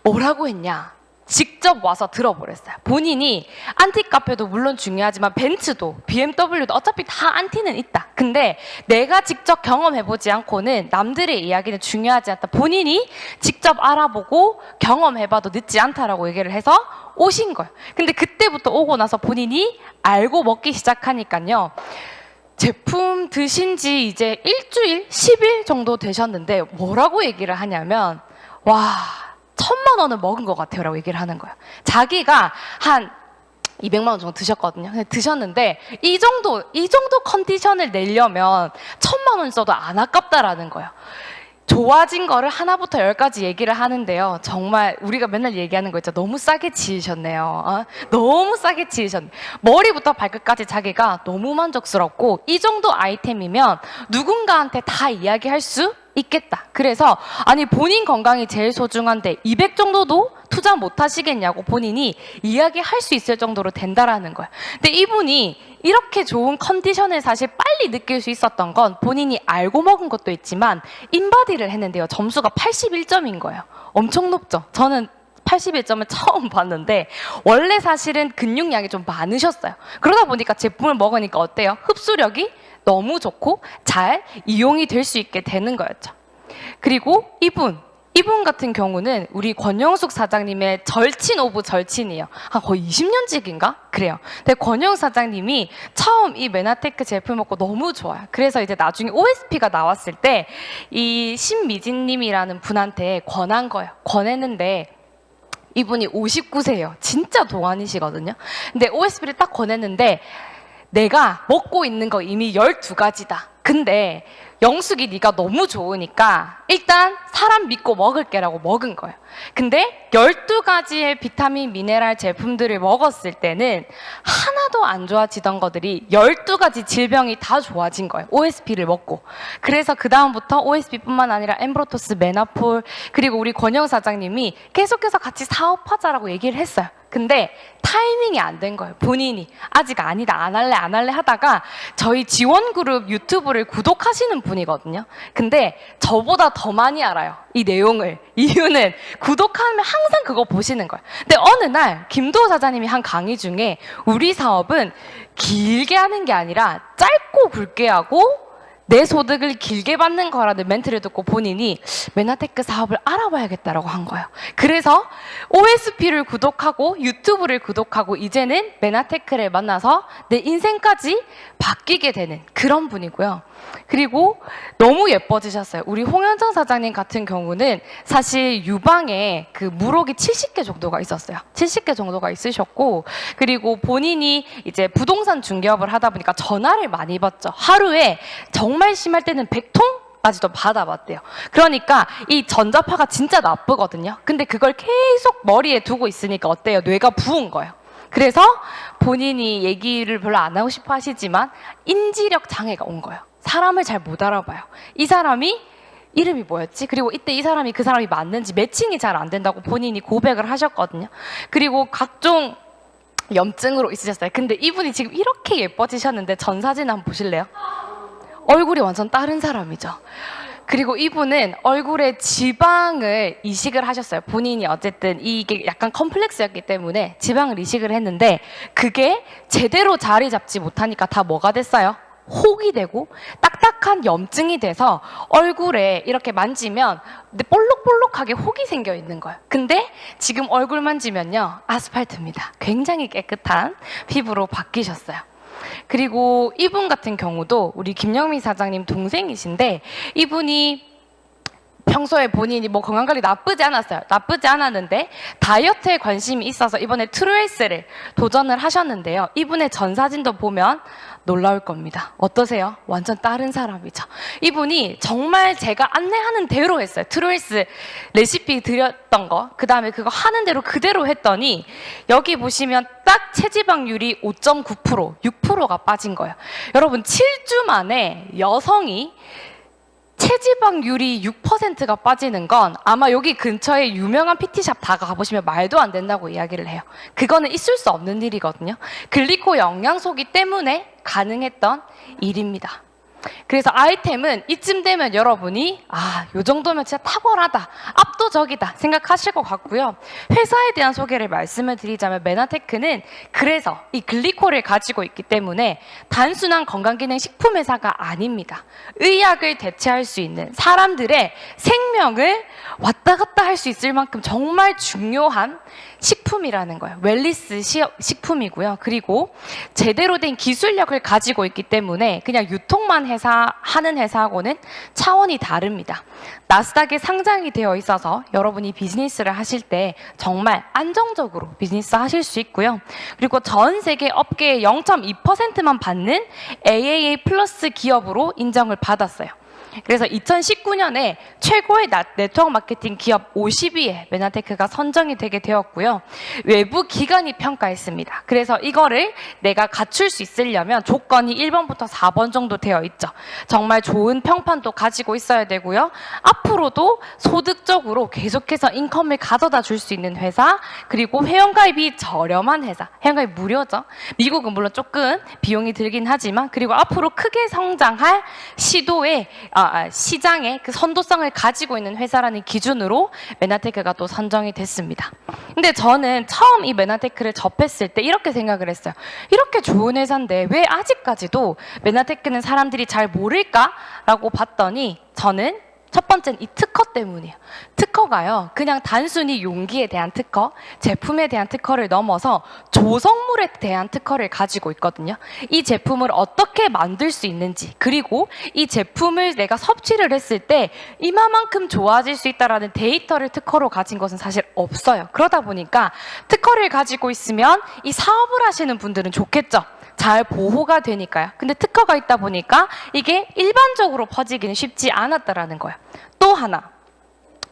뭐라고 했냐, 직접 와서 들어보랬어요. 본인이 안티카페도 물론 중요하지만 벤츠도 BMW도 어차피 다 안티는 있다. 근데 내가 직접 경험해보지 않고는 남들의 이야기는 중요하지 않다. 본인이 직접 알아보고 경험해봐도 늦지 않다라고 얘기를 해서 오신 거예요. 근데 그때부터 오고 나서 본인이 알고 먹기 시작하니까요, 제품 드신 지 이제 일주일, 10일 정도 되셨는데 뭐라고 얘기를 하냐면, 와, 1000만 원을 먹은 것 같아요 라고 얘기를 하는 거예요. 자기가 한 200만 원 정도 드셨거든요. 근데 드셨는데 이 정도 컨디션을 내려면 1000만 원 써도 안 아깝다라는 거예요. 좋아진 거를 하나부터 10까지 얘기를 하는데요, 정말 우리가 맨날 얘기하는 거 있죠, 너무 싸게 지으셨네요. 너무 싸게 지으셨네. 머리부터 발끝까지 자기가 너무 만족스럽고 이 정도 아이템이면 누군가한테 다 이야기할 수 있겠다. 그래서 아니, 본인 건강이 제일 소중한데 200 정도도 투자 못 하시겠냐고 본인이 이야기할 수 있을 정도로 된다라는 거예요. 근데 이분이 이렇게 좋은 컨디션을 사실 빨리 느낄 수 있었던 건 본인이 알고 먹은 것도 있지만 인바디를 했는데요, 점수가 81점인 거예요. 엄청 높죠. 저는 81점을 처음 봤는데 원래 사실은 근육량이 좀 많으셨어요. 그러다 보니까 제품을 먹으니까 어때요? 흡수력이 너무 좋고 잘 이용이 될 수 있게 되는 거였죠. 그리고 이분 같은 경우는 우리 권영숙 사장님의 절친 오브 절친이에요. 거의 20년직인가? 그래요. 근데 권영 사장님이 처음 이 메나테크 제품 먹고 너무 좋아요. 그래서 이제 나중에 OSP가 나왔을 때 이 신미진님이라는 분한테 권한 거예요. 권했는데 이분이 59세예요. 진짜 동안이시거든요. 근데 OSP를 딱 권했는데, 내가 먹고 있는 거 이미 12가지다. 근데 영숙이 네가 너무 좋으니까 일단 사람 믿고 먹을게라고 먹은 거예요. 근데 12가지의 비타민 미네랄 제품들을 먹었을 때는 하나도 안 좋아지던 것들이 12가지 질병이 다 좋아진 거예요, OSP를 먹고. 그래서 그 다음부터 OSP뿐만 아니라 엠브로토스, 메나폴, 그리고 우리 권영 사장님이 계속해서 같이 사업하자라고 얘기를 했어요. 근데 타이밍이 안 된 거예요. 본인이 아직 아니다, 안 할래 하다가 저희 지원 그룹 유튜브를 구독하시는 분이거든요. 근데 저보다 더 많이 알아요, 이 내용을. 이유는 구독하면 항상 그거 보시는 거예요. 근데 어느 날 김도호 사장님이 한 강의 중에 우리 사업은 길게 하는 게 아니라 짧고 굵게 하고 내 소득을 길게 받는 거라는 멘트를 듣고 본인이 메나테크 사업을 알아봐야겠다라고 한 거예요. 그래서 OSP를 구독하고 유튜브를 구독하고 이제는 메나테크를 만나서 내 인생까지 바뀌게 되는 그런 분이고요. 그리고 너무 예뻐지셨어요. 우리 홍현정 사장님 같은 경우는 사실 유방에 그 물혹이 70개 정도가 있었어요. 70개 정도가 있으셨고, 그리고 본인이 이제 부동산 중개업을 하다 보니까 전화를 많이 받죠. 하루에 정말 심할 때는 100통까지도 받아봤대요. 그러니까 이 전자파가 진짜 나쁘거든요. 근데 그걸 계속 머리에 두고 있으니까 어때요? 뇌가 부은 거예요. 그래서 본인이 얘기를 별로 안 하고 싶어 하시지만 인지력 장애가 온 거예요. 사람을 잘 못 알아봐요. 이 사람이 이름이 뭐였지? 그리고 이때 이 사람이 그 사람이 맞는지 매칭이 잘 안 된다고 본인이 고백을 하셨거든요. 그리고 각종 염증으로 있으셨어요. 근데 이분이 지금 이렇게 예뻐지셨는데 전 사진 한번 보실래요? 얼굴이 완전 다른 사람이죠. 그리고 이분은 얼굴에 지방을 이식을 하셨어요. 본인이 어쨌든 이게 약간 컴플렉스였기 때문에 지방을 이식을 했는데 그게 제대로 자리 잡지 못하니까 다 뭐가 됐어요? 혹이 되고 딱딱한 염증이 돼서 얼굴에 이렇게 만지면 볼록볼록하게 혹이 생겨 있는 거예요. 근데 지금 얼굴 만지면요, 아스팔트입니다. 굉장히 깨끗한 피부로 바뀌셨어요. 그리고 이분 같은 경우도 우리 김영미 사장님 동생이신데, 이분이 평소에 본인이 뭐 건강관리 나쁘지 않았어요. 나쁘지 않았는데 다이어트에 관심이 있어서 이번에 트루헬스를 도전을 하셨는데요. 이분의 전 사진도 보면 놀라울 겁니다. 어떠세요? 완전 다른 사람이죠. 이분이 정말 제가 안내하는 대로 했어요. 트루헬스 레시피 드렸던 거, 그 다음에 그거 하는 대로 그대로 했더니 여기 보시면 딱 체지방률이 5.9%, 6%가 빠진 거예요. 여러분, 7주 만에 여성이 체지방률이 6%가 빠지는 건 아마 여기 근처에 유명한 PT샵 다 가보시면 말도 안 된다고 이야기를 해요. 그거는 있을 수 없는 일이거든요. 글리코 영양소기 때문에 가능했던 일입니다. 그래서 아이템은 이쯤 되면 여러분이 요 정도면 진짜 탁월하다, 압도적이다 생각하실 것 같고요. 회사에 대한 소개를 말씀을 드리자면 메나테크는 그래서 이 글리코를 가지고 있기 때문에 단순한 건강기능 식품 회사가 아닙니다. 의학을 대체할 수 있는 사람들의 생명을 왔다 갔다 할 수 있을 만큼 정말 중요한 식품이라는 거예요. 웰리스 식품이고요. 그리고 제대로 된 기술력을 가지고 있기 때문에 그냥 유통만 하는 회사하고는 차원이 다릅니다. 나스닥에 상장이 되어 있어서 여러분이 비즈니스를 하실 때 정말 안정적으로 비즈니스 하실 수 있고요. 그리고 전 세계 업계의 0.2%만 받는 AAA 플러스 기업으로 인정을 받았어요. 그래서 2019년에 최고의 네트워크 마케팅 기업 50위에 메나테크가 선정이 되게 되었고요. 외부 기관이 평가했습니다. 그래서 이거를 내가 갖출 수 있으려면 조건이 1번부터 4번 정도 되어 있죠. 정말 좋은 평판도 가지고 있어야 되고요. 앞으로도 소득적으로 계속해서 인컴을 가져다 줄 수 있는 회사, 그리고 회원가입이 저렴한 회사. 회원가입 무료죠. 미국은 물론 조금 비용이 들긴 하지만, 그리고 앞으로 크게 성장할 시장의 그 선도성을 가지고 있는 회사라는 기준으로 메나테크가 또 선정이 됐습니다. 근데 저는 처음 이 메나테크를 접했을 때 이렇게 생각을 했어요. 이렇게 좋은 회사인데 왜 아직까지도 메나테크는 사람들이 잘 모를까라고 봤더니 저는 첫 번째는 이 특허 때문이에요. 특허가요, 그냥 단순히 용기에 대한 특허, 제품에 대한 특허를 넘어서 조성물에 대한 특허를 가지고 있거든요. 이 제품을 어떻게 만들 수 있는지, 그리고 이 제품을 내가 섭취를 했을 때 이만큼 좋아질 수 있다는 데이터를 특허로 가진 것은 사실 없어요. 그러다 보니까 특허를 가지고 있으면 이 사업을 하시는 분들은 좋겠죠. 잘 보호가 되니까요. 근데 특허가 있다 보니까 이게 일반적으로 퍼지기는 쉽지 않았다라는 거예요. 또 하나,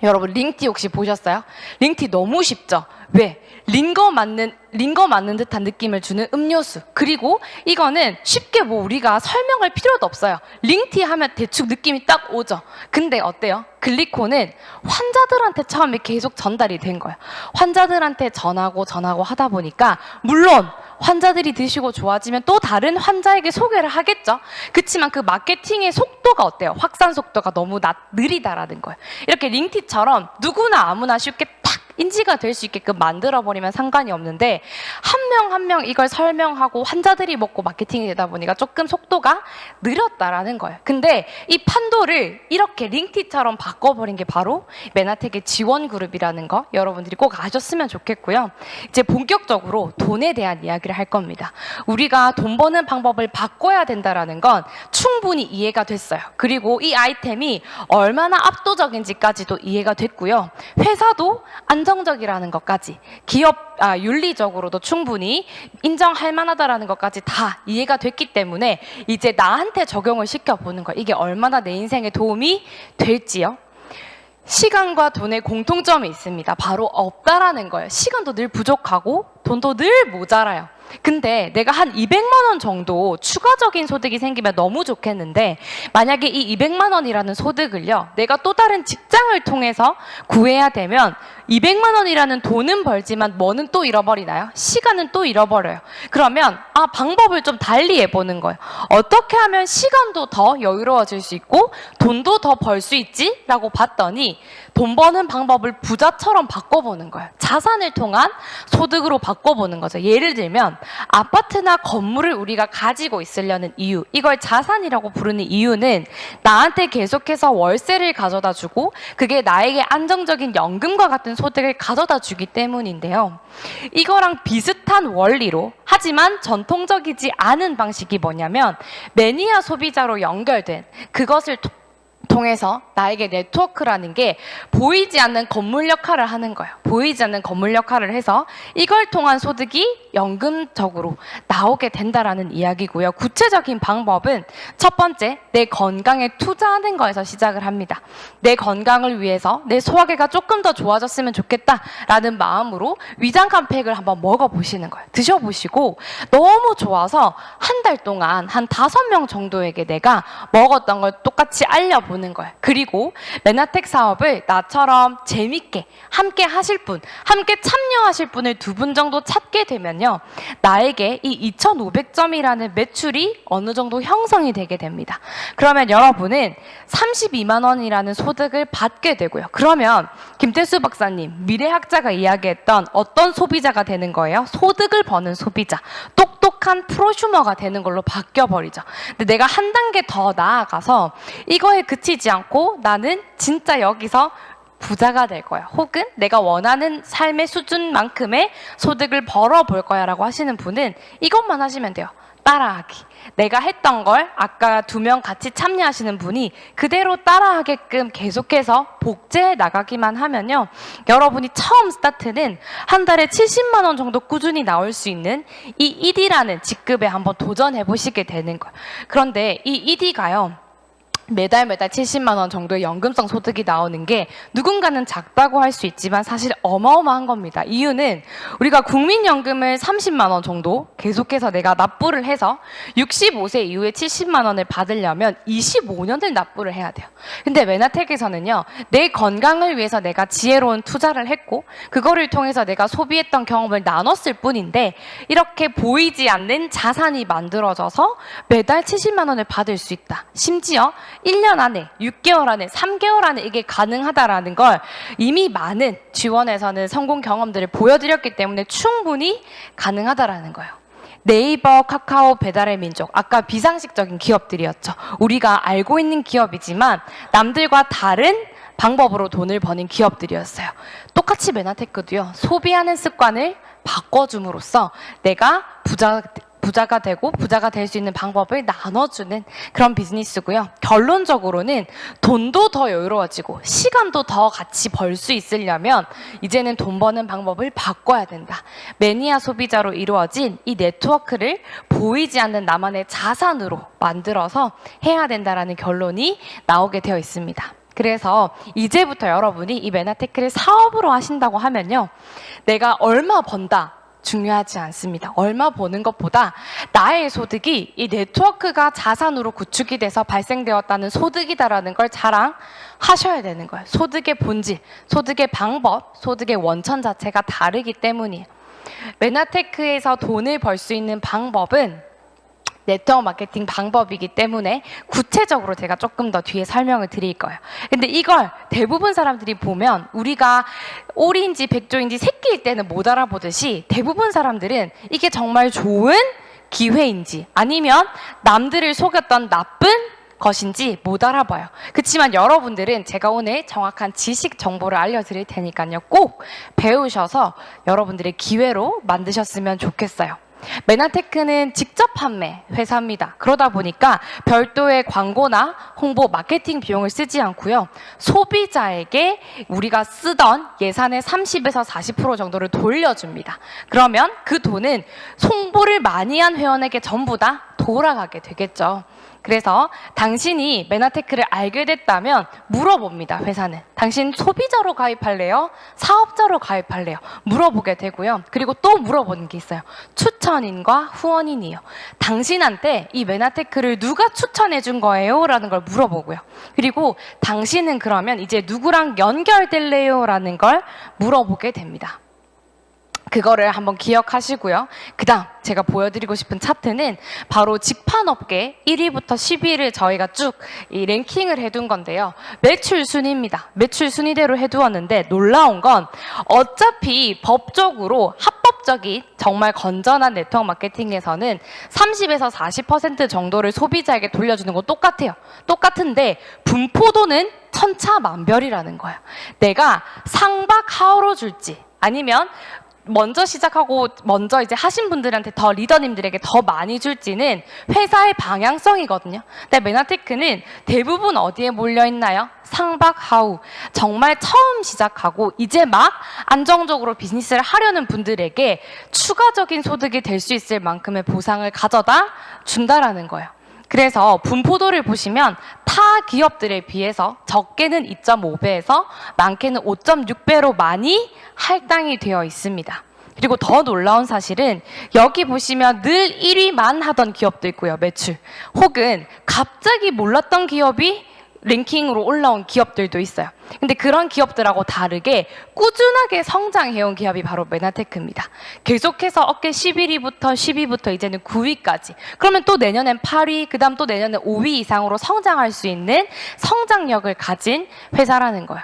여러분 링티 혹시 보셨어요? 링티 너무 쉽죠? 왜? 링거 맞는 듯한 느낌을 주는 음료수. 그리고 이거는 쉽게 뭐 우리가 설명할 필요도 없어요. 링티 하면 대충 느낌이 딱 오죠. 근데 어때요? 글리코는 환자들한테 처음에 계속 전달이 된 거예요. 환자들한테 전하고 하다 보니까 물론 환자들이 드시고 좋아지면 또 다른 환자에게 소개를 하겠죠. 그렇지만 그 마케팅의 속도가 어때요? 확산 속도가 너무 느리다라는 거예요. 이렇게 링티처럼 누구나 아무나 쉽게 탁 인지가 될 수 있게끔 만들어버리면 상관이 없는데 한 명 한 명 이걸 설명하고 환자들이 먹고 마케팅이 되다 보니까 조금 속도가 느렸다라는 거예요. 근데 이 판도를 이렇게 링티처럼 바꿔버린 게 바로 메나텍의 지원그룹이라는 거 여러분들이 꼭 아셨으면 좋겠고요. 이제 본격적으로 돈에 대한 이야기를 할 겁니다. 우리가 돈 버는 방법을 바꿔야 된다라는 건 충분히 이해가 됐어요. 그리고 이 아이템이 얼마나 압도적인지까지도 이해가 됐고요. 회사도 안정적이라는 것까지 윤리적으로도 충분히 인정할 만하다라는 것까지 다 이해가 됐기 때문에 이제 나한테 적용을 시켜보는 거예요. 이게 얼마나 내 인생에 도움이 될지요. 시간과 돈의 공통점이 있습니다. 바로 없다라는 거예요. 시간도 늘 부족하고 돈도 늘 모자라요. 근데 내가 한 200만 원 정도 추가적인 소득이 생기면 너무 좋겠는데 만약에 이 200만 원이라는 소득을요 내가 또 다른 직장을 통해서 구해야 되면 200만 원이라는 돈은 벌지만 뭐는 또 잃어버리나요? 시간은 또 잃어버려요. 그러면 방법을 좀 달리 해보는 거예요. 어떻게 하면 시간도 더 여유로워질 수 있고 돈도 더 벌 수 있지? 라고 봤더니 돈 버는 방법을 부자처럼 바꿔보는 거예요. 자산을 통한 소득으로 바꿔보는 거죠. 예를 들면 아파트나 건물을 우리가 가지고 있으려는 이유, 이걸 자산이라고 부르는 이유는 나한테 계속해서 월세를 가져다 주고 그게 나에게 안정적인 연금과 같은 소득을 가져다 주기 때문인데요. 이거랑 비슷한 원리로 하지만 전통적이지 않은 방식이 뭐냐면 매니아 소비자로 연결된 그것을 통해서 나에게 네트워크라는 게 보이지 않는 건물 역할을 하는 거예요. 보이지 않는 건물 역할을 해서 이걸 통한 소득이 연금적으로 나오게 된다라는 이야기고요. 구체적인 방법은 첫 번째, 내 건강에 투자하는 거에서 시작을 합니다. 내 건강을 위해서 내 소화기가 조금 더 좋아졌으면 좋겠다라는 마음으로 위장kan 팩을 한번 먹어보시는 거예요. 드셔보시고 너무 좋아서 한 달 동안 한 5명 정도에게 내가 먹었던 걸 똑같이 알려보는 거예요. 그리고 메나텍 사업을 나처럼 재밌게 함께 하실 분, 함께 참여하실 분을 2분 정도 찾게 되면요. 나에게 이 2,500점이라는 매출이 어느 정도 형성이 되게 됩니다. 그러면 여러분은 32만 원이라는 소득을 받게 되고요. 그러면 김태수 박사님, 미래학자가 이야기했던 어떤 소비자가 되는 거예요? 소득을 버는 소비자, 똑똑한 프로슈머가 되는 걸로 바뀌어버리죠. 근데 내가 한 단계 더 나아가서 이거에 그치지 않고 나는 진짜 여기서 부자가 될 거야. 혹은 내가 원하는 삶의 수준만큼의 소득을 벌어볼 거야 라고 하시는 분은 이것만 하시면 돼요. 따라하기. 내가 했던 걸 아까 2명 같이 참여하시는 분이 그대로 따라하게끔 계속해서 복제해 나가기만 하면요. 여러분이 처음 스타트는 한 달에 70만 원 정도 꾸준히 나올 수 있는 이 ED라는 직급에 한번 도전해 보시게 되는 거예요. 그런데 이 ED가요. 매달 70만 원 정도의 연금성 소득이 나오는 게 누군가는 작다고 할 수 있지만 사실 어마어마한 겁니다. 이유는 우리가 국민연금을 30만 원 정도 계속해서 내가 납부를 해서 65세 이후에 70만 원을 받으려면 25년을 납부를 해야 돼요. 근데 메나텍에서는요. 내 건강을 위해서 내가 지혜로운 투자를 했고 그거를 통해서 내가 소비했던 경험을 나눴을 뿐인데 이렇게 보이지 않는 자산이 만들어져서 매달 70만 원을 받을 수 있다. 심지어 1년 안에, 6개월 안에, 3개월 안에 이게 가능하다라는 걸 이미 많은 지원에서는 성공 경험들을 보여드렸기 때문에 충분히 가능하다라는 거예요. 네이버, 카카오, 배달의 민족, 아까 비상식적인 기업들이었죠. 우리가 알고 있는 기업이지만 남들과 다른 방법으로 돈을 버는 기업들이었어요. 똑같이 메나테크도요. 소비하는 습관을 바꿔줌으로써 내가 부자가 되고 부자가 될 수 있는 방법을 나눠주는 그런 비즈니스고요. 결론적으로는 돈도 더 여유로워지고 시간도 더 같이 벌 수 있으려면 이제는 돈 버는 방법을 바꿔야 된다. 매니아 소비자로 이루어진 이 네트워크를 보이지 않는 나만의 자산으로 만들어서 해야 된다라는 결론이 나오게 되어 있습니다. 그래서 이제부터 여러분이 이 메나테크를 사업으로 하신다고 하면요. 내가 얼마 번다. 중요하지 않습니다. 얼마 버는 것보다 나의 소득이 이 네트워크가 자산으로 구축이 돼서 발생되었다는 소득이다라는 걸 자랑하셔야 되는 거예요. 소득의 본질, 소득의 방법, 소득의 원천 자체가 다르기 때문이에요. 메나테크에서 돈을 벌 수 있는 방법은 네트워크 마케팅 방법이기 때문에 구체적으로 제가 조금 더 뒤에 설명을 드릴 거예요. 근데 이걸 대부분 사람들이 보면 우리가 오리인지 백조인지 새끼일 때는 못 알아보듯이 대부분 사람들은 이게 정말 좋은 기회인지 아니면 남들을 속였던 나쁜 것인지 못 알아봐요. 그렇지만 여러분들은 제가 오늘 정확한 지식 정보를 알려드릴 테니까요. 꼭 배우셔서 여러분들의 기회로 만드셨으면 좋겠어요. 메나테크는 직접 판매 회사입니다. 그러다 보니까 별도의 광고나 홍보, 마케팅 비용을 쓰지 않고요. 소비자에게 우리가 쓰던 예산의 30에서 40% 정도를 돌려줍니다. 그러면 그 돈은 홍보를 많이 한 회원에게 전부 다 돌아가게 되겠죠. 그래서 당신이 메나테크를 알게 됐다면 물어봅니다. 회사는. 당신 소비자로 가입할래요? 사업자로 가입할래요? 물어보게 되고요. 그리고 또 물어보는 게 있어요. 추천인과 후원인이요. 당신한테 이 메나테크를 누가 추천해 준 거예요? 라는 걸 물어보고요. 그리고 당신은 그러면 이제 누구랑 연결될래요? 라는 걸 물어보게 됩니다. 그거를 한번 기억하시고요. 그 다음 제가 보여드리고 싶은 차트는 바로 직판업계 1위부터 10위를 저희가 쭉 이 랭킹을 해둔 건데요. 매출 순위입니다. 매출 순위대로 해두었는데 놀라운 건 어차피 법적으로 합법적인 정말 건전한 네트워크 마케팅에서는 30에서 40% 정도를 소비자에게 돌려주는 건 똑같아요. 똑같은데 분포도는 천차만별이라는 거예요. 내가 상박 하우로 줄지 아니면 먼저 시작하고 먼저 이제 하신 분들한테 더 리더님들에게 더 많이 줄지는 회사의 방향성이거든요. 근데 메나테크는 대부분 어디에 몰려 있나요? 상박 하우. 정말 처음 시작하고 이제 막 안정적으로 비즈니스를 하려는 분들에게 추가적인 소득이 될 수 있을 만큼의 보상을 가져다 준다라는 거예요. 그래서 분포도를 보시면 타 기업들에 비해서 적게는 2.5배에서 많게는 5.6배로 많이 할당이 되어 있습니다. 그리고 더 놀라운 사실은 여기 보시면 늘 1위만 하던 기업도 있고요. 매출. 혹은 갑자기 몰랐던 기업이 랭킹으로 올라온 기업들도 있어요. 근데 그런 기업들하고 다르게 꾸준하게 성장해온 기업이 바로 메나테크입니다. 계속해서 어깨 11위부터 10위부터 이제는 9위까지. 그러면 또 내년엔 8위, 그 다음 또 내년엔 5위 이상으로 성장할 수 있는 성장력을 가진 회사라는 거예요.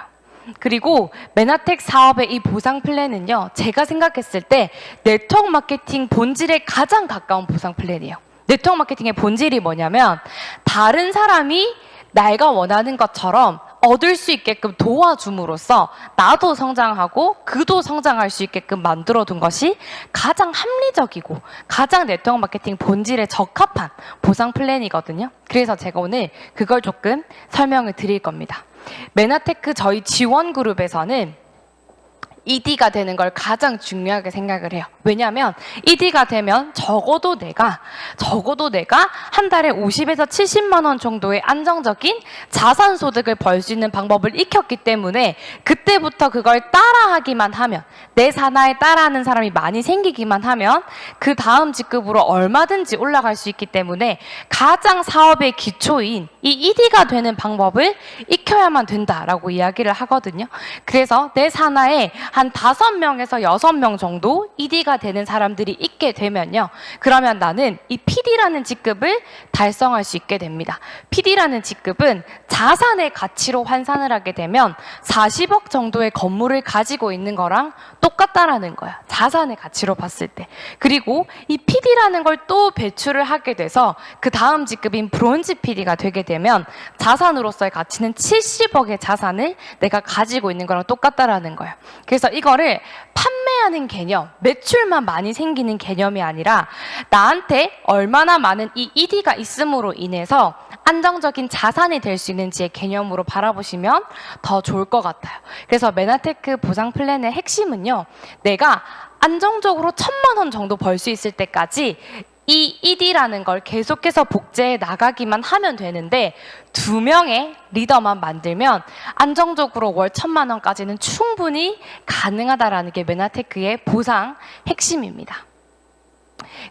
그리고 메나텍 사업의 이 보상 플랜은요. 제가 생각했을 때 네트워크 마케팅 본질에 가장 가까운 보상 플랜이에요. 네트워크 마케팅의 본질이 뭐냐면 다른 사람이 내가 원하는 것처럼 얻을 수 있게끔 도와줌으로써 나도 성장하고 그도 성장할 수 있게끔 만들어둔 것이 가장 합리적이고 가장 네트워크 마케팅 본질에 적합한 보상 플랜이거든요. 그래서 제가 오늘 그걸 조금 설명을 드릴 겁니다. 메나테크 저희 지원 그룹에서는 ED가 되는 걸 가장 중요하게 생각을 해요. 왜냐하면 ED가 되면 적어도 내가 한 달에 50에서 70만 원 정도의 안정적인 자산 소득을 벌 수 있는 방법을 익혔기 때문에 그때부터 그걸 따라하기만 하면 내 산하에 따라하는 사람이 많이 생기기만 하면 그 다음 직급으로 얼마든지 올라갈 수 있기 때문에 가장 사업의 기초인 이 ED가 되는 방법을 익혀야만 된다라고 이야기를 하거든요. 그래서 내 산하에 한 5명에서 6명 정도 ED가 되는 사람들이 있게 되면요. 그러면 나는 이 PD라는 직급을 달성할 수 있게 됩니다. PD라는 직급은 자산의 가치로 환산을 하게 되면 40억 정도의 건물을 가지고 있는 거랑 똑같다라는 거야. 자산의 가치로 봤을 때. 그리고 이 PD라는 걸 또 배출을 하게 돼서 그 다음 직급인 브론즈 PD가 되게 되면 자산으로서의 가치는 70억의 자산을 내가 가지고 있는 거랑 똑같다라는 거예요. 그래서 이거를 판매하는 개념, 매출만 많이 생기는 개념이 아니라 나한테 얼마나 많은 이 ED가 있음으로 인해서 안정적인 자산이 될 수 있는지의 개념으로 바라보시면 더 좋을 것 같아요. 그래서 메나테크 보상 플랜의 핵심은요. 내가 안정적으로 1,000만 원 정도 벌 수 있을 때까지 이 ED라는 걸 계속해서 복제해 나가기만 하면 되는데 2명의 리더만 만들면 안정적으로 월 1,000만 원까지는 충분히 가능하다라는 게 메나테크의 보상 핵심입니다.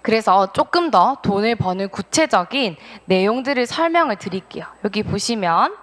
그래서 조금 더 돈을 버는 구체적인 내용들을 설명을 드릴게요. 여기 보시면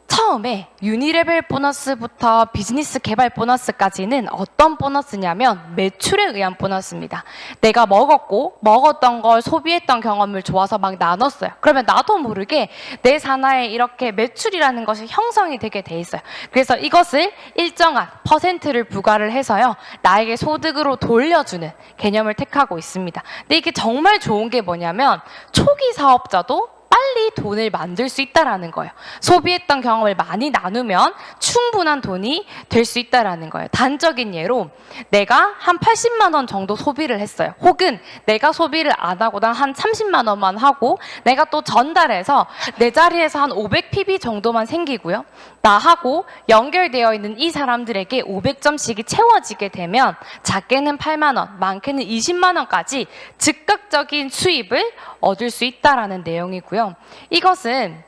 처음에 유니레벨 보너스부터 비즈니스 개발 보너스까지는 어떤 보너스냐면 매출에 의한 보너스입니다. 내가 먹었던 걸 소비했던 경험을 좋아서 막 나눴어요. 그러면 나도 모르게 내 산하에 이렇게 매출이라는 것이 형성이 되게 돼 있어요. 그래서 이것을 일정한 퍼센트를 부과를 해서요, 나에게 소득으로 돌려주는 개념을 택하고 있습니다. 근데 이게 정말 좋은 게 뭐냐면 초기 사업자도 빨리 돈을 만들 수 있다라는 거예요. 소비했던 경험을 많이 나누면 충분한 돈이 될 수 있다라는 거예요. 단적인 예로 내가 한 80만 원 정도 소비를 했어요. 혹은 내가 소비를 안 하고 난 한 30만 원만 하고 내가 또 전달해서 내 자리에서 한 500PB 정도만 생기고요. 나하고 연결되어 있는 이 사람들에게 500점씩이 채워지게 되면 작게는 8만 원, 많게는 20만 원까지 즉각적인 수입을 얻을 수 있다라는 내용이고요. 이것은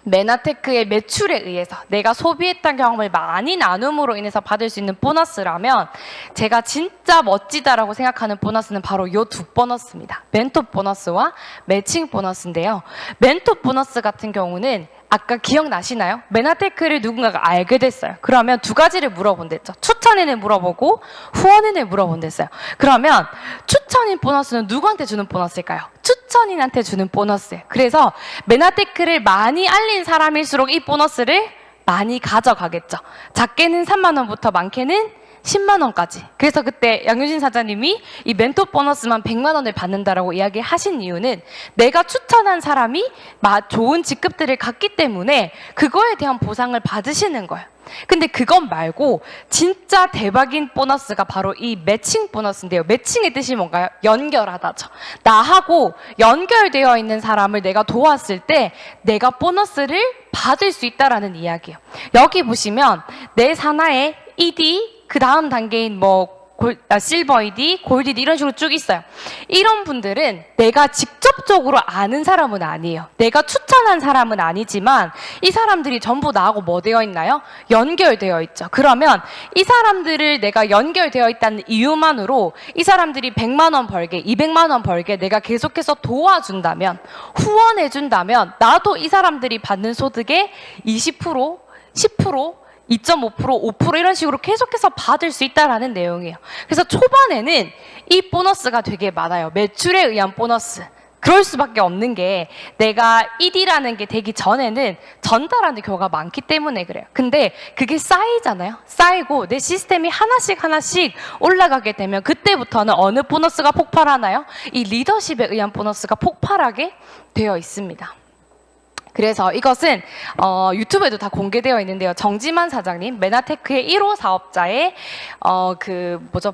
메나테크의 매출에 의해서 내가 소비했던 경험을 많이 나눔으로 인해서 받을 수 있는 보너스라면, 제가 진짜 멋지다라고 생각하는 보너스는 바로 이 2 보너스입니다. 멘토 보너스와 매칭 보너스인데요. 멘토 보너스 같은 경우는 아까 기억나시나요? 메나테크를 누군가가 알게 됐어요. 그러면 2가지를 물어본댔죠. 추천인을 물어보고 후원인을 물어본댔어요. 그러면 추천인 보너스는 누구한테 주는 보너스일까요? 추천인한테 주는 보너스예요. 그래서 메나테크를 많이 알린 사람일수록 이 보너스를 많이 가져가겠죠. 작게는 3만 원부터 많게는 10만 원까지. 그래서 그때 양효진 사장님이 이 멘토 보너스만 100만 원을 받는다라고 이야기하신 이유는 내가 추천한 사람이 좋은 직급들을 갖기 때문에 그거에 대한 보상을 받으시는 거예요. 근데 그것 말고 진짜 대박인 보너스가 바로 이 매칭 보너스인데요. 매칭의 뜻이 뭔가요? 연결하다죠. 나하고 연결되어 있는 사람을 내가 도왔을 때 내가 보너스를 받을 수 있다라는 이야기예요. 여기 보시면 내 산하에 ED, 그 다음 단계인 실버 ED, 골드 ED 이런 식으로 쭉 있어요. 이런 분들은 내가 직접적으로 아는 사람은 아니에요. 내가 추천한 사람은 아니지만 이 사람들이 전부 나하고 뭐 되어 있나요? 연결되어 있죠. 그러면 이 사람들을 내가 연결되어 있다는 이유만으로 이 사람들이 100만 원 벌게, 200만 원 벌게 내가 계속해서 도와준다면, 후원해준다면 나도 이 사람들이 받는 소득의 20%, 10%, 2.5%, 5% 이런 식으로 계속해서 받을 수 있다라는 내용이에요. 그래서 초반에는 이 보너스가 되게 많아요. 매출에 의한 보너스. 그럴 수밖에 없는 게 내가 ED라는 게 되기 전에는 전달하는 경우가 많기 때문에 그래요. 근데 그게 쌓이잖아요. 쌓이고 내 시스템이 하나씩 올라가게 되면 그때부터는 어느 보너스가 폭발하나요? 이 리더십에 의한 보너스가 폭발하게 되어 있습니다. 그래서 이것은 유튜브에도 다 공개되어 있는데요. 정지만 사장님, 메나테크의 1호 사업자의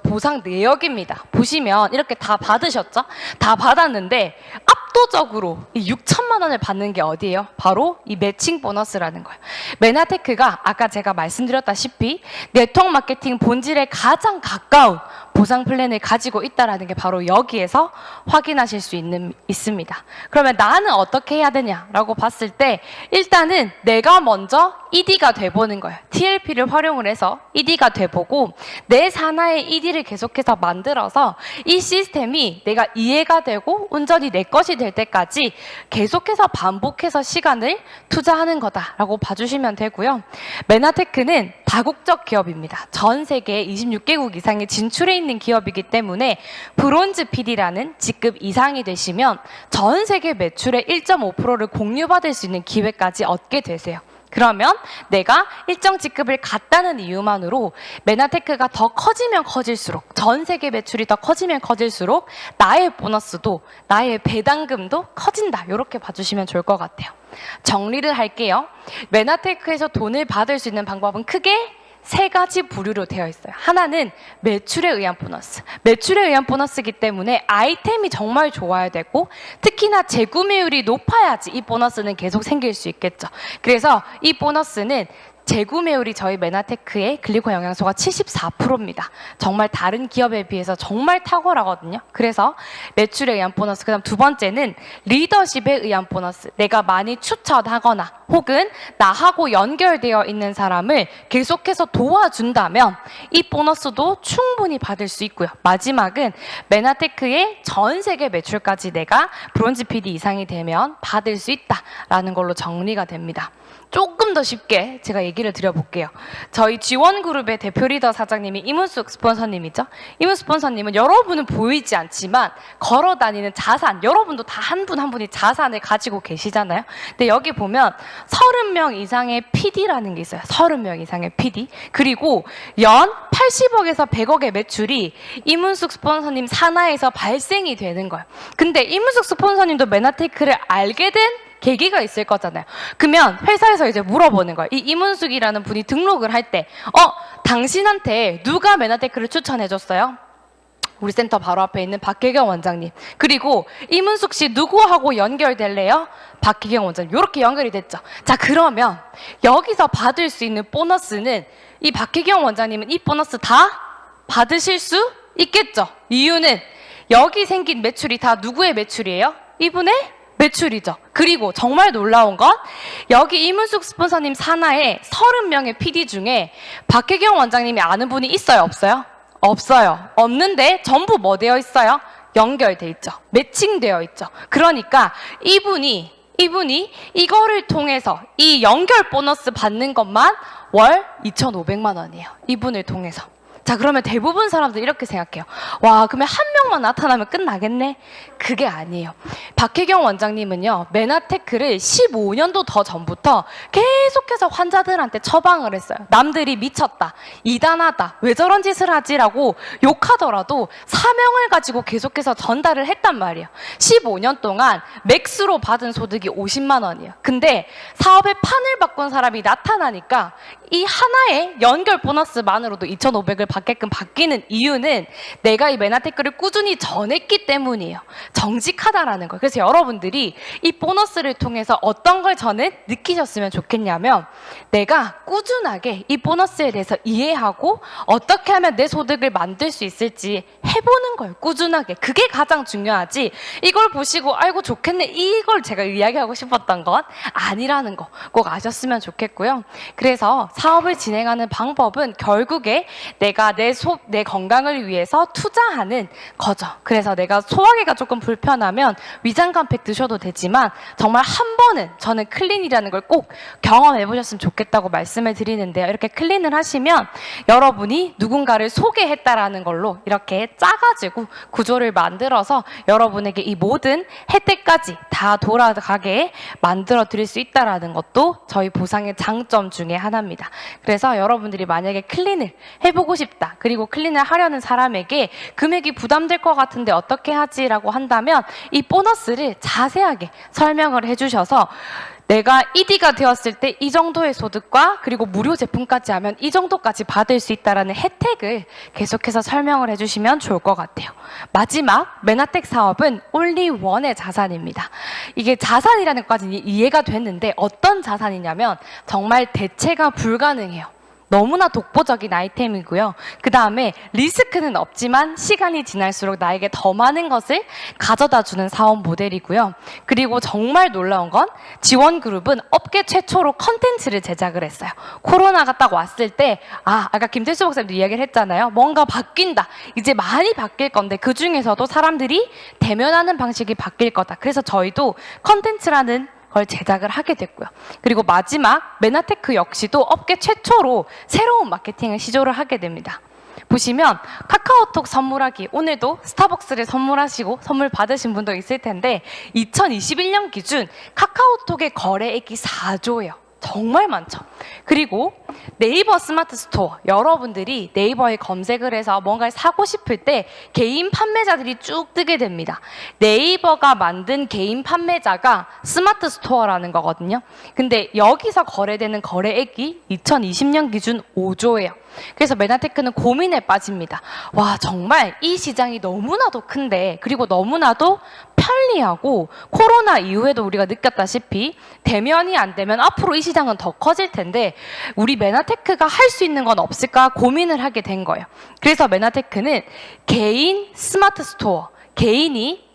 보상 내역입니다. 보시면 이렇게 다 받으셨죠? 다 받았는데 압도적으로 이 6천만 원을 받는 게 어디예요? 바로 이 매칭 보너스라는 거예요. 메나테크가 아까 제가 말씀드렸다시피 네트워크 마케팅 본질에 가장 가까운 보상 플랜을 가지고 있다는 게 바로 여기에서 확인하실 수 있습니다. 그러면 나는 어떻게 해야 되냐라고 봤을 때 일단은 내가 먼저 ED가 돼보는 거예요. TLP를 활용을 해서 ED가 돼보고 내 산하의 ED를 계속해서 만들어서 이 시스템이 내가 이해가 되고 온전히 내 것이 될 때까지 계속해서 반복해서 시간을 투자하는 거다라고 봐주시면 되고요. 메나테크는 다국적 기업입니다. 전 세계 26개국 이상에 진출해 있는 기업이기 때문에 브론즈 PD라는 직급 이상이 되시면 전 세계 매출의 1.5%를 공유받을 수 있는 기회까지 얻게 되세요. 그러면 내가 일정 직급을 갖다는 이유만으로 메나테크가 더 커지면 커질수록, 전 세계 매출이 더 커지면 커질수록 나의 보너스도, 나의 배당금도 커진다. 이렇게 봐주시면 좋을 것 같아요. 정리를 할게요. 메나테크에서 돈을 받을 수 있는 방법은 크게 3가지 부류로 되어 있어요. 하나는 매출에 의한 보너스. 매출에 의한 보너스이기 때문에 아이템이 정말 좋아야 되고 특히나 재구매율이 높아야지 이 보너스는 계속 생길 수 있겠죠. 그래서 이 보너스는 재구매율이 저희 메나테크의 글리콘 영양소가 74%입니다. 정말 다른 기업에 비해서 정말 탁월하거든요. 그래서 매출에 의한 보너스, 그다음 두 번째는 리더십에 의한 보너스. 내가 많이 추천하거나 혹은 나하고 연결되어 있는 사람을 계속해서 도와준다면 이 보너스도 충분히 받을 수 있고요. 마지막은 메나테크의 전 세계 매출까지 내가 브론즈 PD 이상이 되면 받을 수 있다라는 걸로 정리가 됩니다. 조금 더 쉽게 제가 얘기를 드려볼게요. 저희 G1그룹의 대표 리더 사장님이 이문숙 스폰서님이죠. 이문숙 스폰서님은 여러분은 보이지 않지만 걸어다니는 자산, 여러분도 다 한 분 한 분이 자산을 가지고 계시잖아요. 근데 여기 보면 30명 이상의 PD라는 게 있어요. 30명 이상의 PD. 그리고 연 80억에서 100억의 매출이 이문숙 스폰서님 산하에서 발생이 되는 거예요. 근데 이문숙 스폰서님도 메나테크를 알게 된 계기가 있을 거잖아요. 그러면 회사에서 이제 물어보는 거예요. 이 이문숙이라는 분이 등록을 할 때, 당신한테 누가 메나테크를 추천해줬어요? 우리 센터 바로 앞에 있는 박혜경 원장님. 그리고 이문숙 씨 누구하고 연결될래요? 박혜경 원장님. 이렇게 연결이 됐죠. 자, 그러면 여기서 받을 수 있는 보너스는 이 박혜경 원장님은 이 보너스 다 받으실 수 있겠죠. 이유는 여기 생긴 매출이 다 누구의 매출이에요? 이분의 매출이죠. 그리고 정말 놀라운 건 여기 이문숙 스폰서님 산하에 30명의 PD 중에 박혜경 원장님이 아는 분이 있어요? 없어요? 없어요. 없는데 전부 뭐 되어 있어요? 연결돼 있죠. 매칭되어 있죠. 그러니까 이분이 이거를 통해서 이 연결 보너스 받는 것만 월 2,500만 원이에요. 이분을 통해서. 자, 그러면 대부분 사람들 이렇게 생각해요. 와, 그러면 한 명만 나타나면 끝나겠네? 그게 아니에요. 박혜경 원장님은요, 메나테크를 15년도 더 전부터 계속해서 환자들한테 처방을 했어요. 남들이 미쳤다, 이단하다, 왜 저런 짓을 하지라고 욕하더라도 사명을 가지고 계속해서 전달을 했단 말이에요. 15년 동안 맥스로 받은 소득이 50만 원이에요. 근데 사업의 판을 바꾼 사람이 나타나니까 이 하나의 연결 보너스만으로도 2,500을 받게끔 바뀌는 이유는 내가 이 메나테크를 꾸준히 전했기 때문이에요. 정직하다라는 거예요. 그래서 여러분들이 이 보너스를 통해서 어떤 걸 저는 느끼셨으면 좋겠냐면 내가 꾸준하게 이 보너스에 대해서 이해하고 어떻게 하면 내 소득을 만들 수 있을지 해보는 거예요. 꾸준하게. 그게 가장 중요하지. 이걸 보시고 아이고 좋겠네, 이걸 제가 이야기하고 싶었던 건 아니라는 거 꼭 아셨으면 좋겠고요. 그래서 사업을 진행하는 방법은 결국에 내가 내 건강을 위해서 투자하는 거죠. 그래서 내가 소화기가 조금 불편하면 위장간팩 드셔도 되지만 정말 한 번은 저는 클린이라는 걸 꼭 경험해 보셨으면 좋겠다고 말씀을 드리는데요. 이렇게 클린을 하시면 여러분이 누군가를 소개했다라는 걸로 이렇게 짜가지고 구조를 만들어서 여러분에게 이 모든 혜택까지 다 돌아가게 만들어 드릴 수 있다라는 것도 저희 보상의 장점 중에 하나입니다. 그래서 여러분들이 만약에 클린을 해보고 싶다, 그리고 클린을 하려는 사람에게 금액이 부담될 것 같은데 어떻게 하지라고 한다면 이 보너스를 자세하게 설명을 해주셔서 내가 ED가 되었을 때 이 정도의 소득과 그리고 무료 제품까지 하면 이 정도까지 받을 수 있다는 혜택을 계속해서 설명을 해주시면 좋을 것 같아요. 마지막 메나텍 사업은 올리원의 자산입니다. 이게 자산이라는 것까지 이해가 됐는데 어떤 자산이냐면 정말 대체가 불가능해요. 너무나 독보적인 아이템이고요. 그 다음에 리스크는 없지만 시간이 지날수록 나에게 더 많은 것을 가져다주는 사업 모델이고요. 그리고 정말 놀라운 건 G1그룹은 업계 최초로 컨텐츠를 제작을 했어요. 코로나가 딱 왔을 때 아까 김태수 목사님도 이야기를 했잖아요. 뭔가 바뀐다. 이제 많이 바뀔 건데 그 중에서도 사람들이 대면하는 방식이 바뀔 거다. 그래서 저희도 컨텐츠라는 걸 제작을 하게 됐고요. 그리고 마지막 메나테크 역시도 업계 최초로 새로운 마케팅을 시도를 하게 됩니다. 보시면 카카오톡 선물하기, 오늘도 스타벅스를 선물하시고 선물 받으신 분도 있을 텐데 2021년 기준 카카오톡의 거래액이 4조예요. 정말 많죠. 그리고 네이버 스마트 스토어, 여러분들이 네이버에 검색을 해서 뭔가를 사고 싶을 때 개인 판매자들이 쭉 뜨게 됩니다. 네이버가 만든 개인 판매자가 스마트 스토어라는 거거든요. 근데 여기서 거래되는 거래액이 2020년 기준 5조예요. 그래서 메나테크는 고민에 빠집니다. 와, 정말 이 시장이 너무나도 큰데, 그리고 너무나도 편리하고, 코로나 이후에도 우리가 느꼈다시피 대면이 안 되면 앞으로 이 시장은 더 커질 텐데 우리 메나테크가 할 수 있는 건 없을까 고민을 하게 된 거예요. 그래서 메나테크는 개인 스마트 스토어, 개인이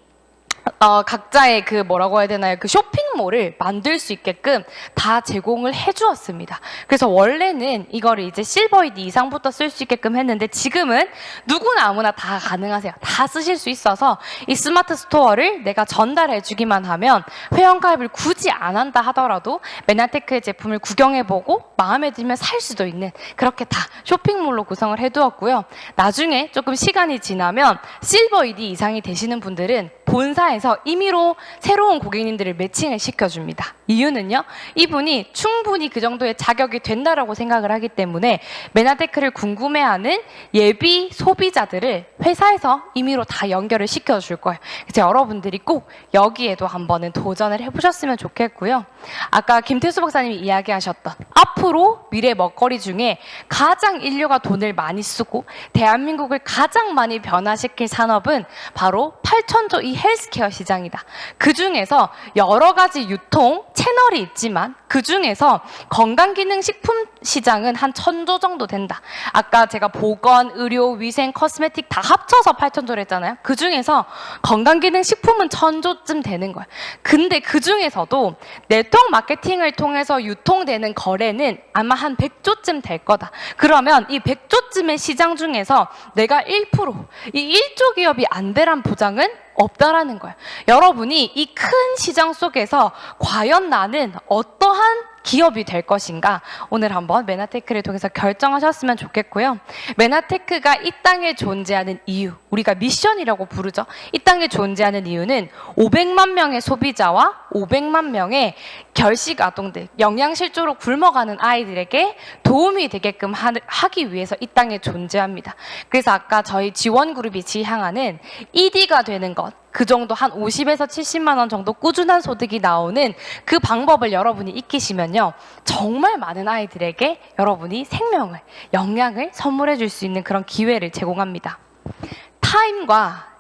각자의 그 뭐라고 해야 되나요? 그 쇼핑몰을 만들 수 있게끔 다 제공을 해주었습니다. 그래서 원래는 이거를 이제 실버이드 이상부터 쓸 수 있게끔 했는데 지금은 누구나 아무나 다 가능하세요. 다 쓰실 수 있어서 이 스마트 스토어를 내가 전달해주기만 하면 회원가입을 굳이 안 한다 하더라도 메나테크의 제품을 구경해보고 마음에 들면 살 수도 있는 그렇게 다 쇼핑몰로 구성을 해두었고요. 나중에 조금 시간이 지나면 실버이드 이상이 되시는 분들은 본사에서 임의로 새로운 고객님들을 매칭을 시켜줍니다. 이유는요, 이분이 충분히 그 정도의 자격이 된다라고 생각을 하기 때문에 메나테크를 궁금해하는 예비 소비자들을 회사에서 임의로 다 연결을 시켜줄 거예요. 그래서 여러분들이 꼭 여기에도 한번은 도전을 해보셨으면 좋겠고요. 아까 김태수 박사님이 이야기하셨던 앞으로 미래 먹거리 중에 가장 인류가 돈을 많이 쓰고 대한민국을 가장 많이 변화시킬 산업은 바로 8천조 이 헬스케어 시장이다. 그 중에서 여러 가지 유통 채널이 있지만 그 중에서 건강기능식품 시장은 한 1,000조 정도 된다. 아까 제가 보건, 의료, 위생, 코스메틱 다 합쳐서 8,000조를 했잖아요. 그 중에서 건강기능식품은 1,000조쯤 되는 거예요. 근데 그 중에서도 네트워크 마케팅을 통해서 유통되는 거래는 아마 한 100조쯤 될 거다. 그러면 이 100조쯤의 시장 중에서 내가 1%, 이 1조 기업이 안 되란 보장은 없다라는 거예요. 여러분이 이 큰 시장 속에서 과연 나는 어떠한 기업이 될 것인가 오늘 한번 메나테크를 통해서 결정하셨으면 좋겠고요. 메나테크가 이 땅에 존재하는 이유, 우리가 미션이라고 부르죠. 이 땅에 존재하는 이유는 500만 명의 소비자와 500만 명의 결식 아동들, 영양실조로 굶어가는 아이들에게 도움이 되게끔 하기 위해서 이 땅에 존재합니다. 그래서 아까 저희 지원그룹이 지향하는 ED가 되는 것, 그 정도 한 50에서 70만 원 정도 꾸준한 소득이 나오는 그 방법을 여러분이 익히시면요, 정말 많은 아이들에게 여러분이 생명을, 영양을 선물해 줄 수 있는 그런 기회를 제공합니다.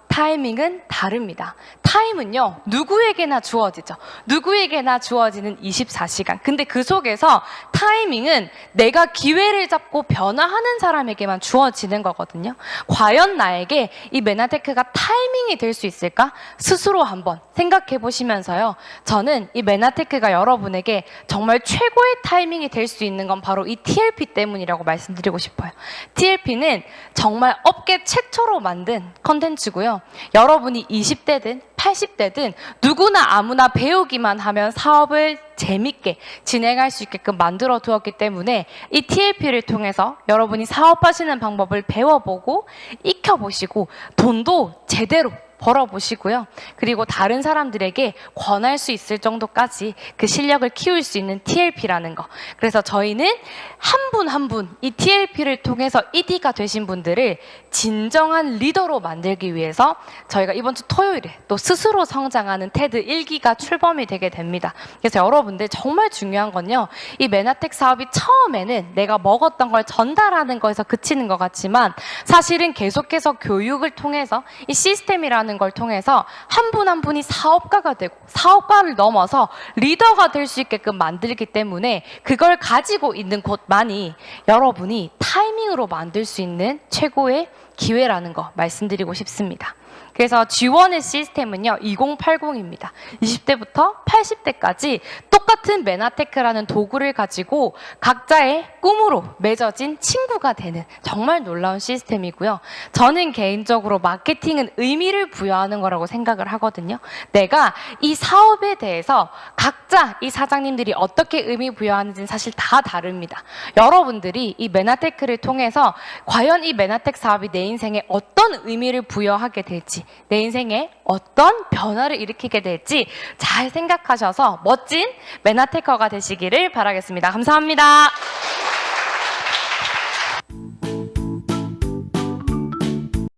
타이밍은 다릅니다. 타임은요, 누구에게나 주어지죠. 누구에게나 주어지는 24시간. 근데 그 속에서 타이밍은 내가 기회를 잡고 변화하는 사람에게만 주어지는 거거든요. 과연 나에게 이 메나테크가 타이밍이 될 수 있을까? 스스로 한번 생각해 보시면서요. 저는 이 메나테크가 여러분에게 정말 최고의 타이밍이 될 수 있는 건 바로 이 TLP 때문이라고 말씀드리고 싶어요. TLP는 정말 업계 최초로 만든 컨텐츠고요. 여러분이 20대든 80대든 누구나 아무나 배우기만 하면 사업을 재밌게 진행할 수 있게끔 만들어 두었기 때문에 이 TLP를 통해서 여러분이 사업하시는 방법을 배워보고 익혀보시고 돈도 제대로 벌어보시고요. 그리고 다른 사람들에게 권할 수 있을 정도까지 그 실력을 키울 수 있는 TLP라는 거. 그래서 저희는 한 분 한 분 이 TLP를 통해서 ED가 되신 분들을 진정한 리더로 만들기 위해서 저희가 이번 주 토요일에 또 스스로 성장하는 테드 1기가 출범이 되게 됩니다. 그래서 여러분들 정말 중요한 건요, 이 메나텍 사업이 처음에는 내가 먹었던 걸 전달하는 거에서 그치는 것 같지만 사실은 계속해서 교육을 통해서 이 시스템이라는 걸 통해서 한 분 한 분이 사업가가 되고 사업가를 넘어서 리더가 될 수 있게끔 만들기 때문에 그걸 가지고 있는 곳만이 여러분이 타이밍으로 만들 수 있는 최고의 기회라는 거 말씀드리고 싶습니다. 그래서 G1의 시스템은요, 2080입니다. 20대부터 80대까지 똑같은 메나테크라는 도구를 가지고 각자의 꿈으로 맺어진 친구가 되는 정말 놀라운 시스템이고요. 저는 개인적으로 마케팅은 의미를 부여하는 거라고 생각을 하거든요. 내가 이 사업에 대해서 각자 이 사장님들이 어떻게 의미 부여하는지는 사실 다 다릅니다. 여러분들이 이 메나테크를 통해서 과연 이 메나텍 사업이 내 인생에 어떤 의미를 부여하게 될지, 내 인생에 어떤 변화를 일으키게 될지 잘 생각하셔서 멋진 메나테커가 되시기를 바라겠습니다. 감사합니다.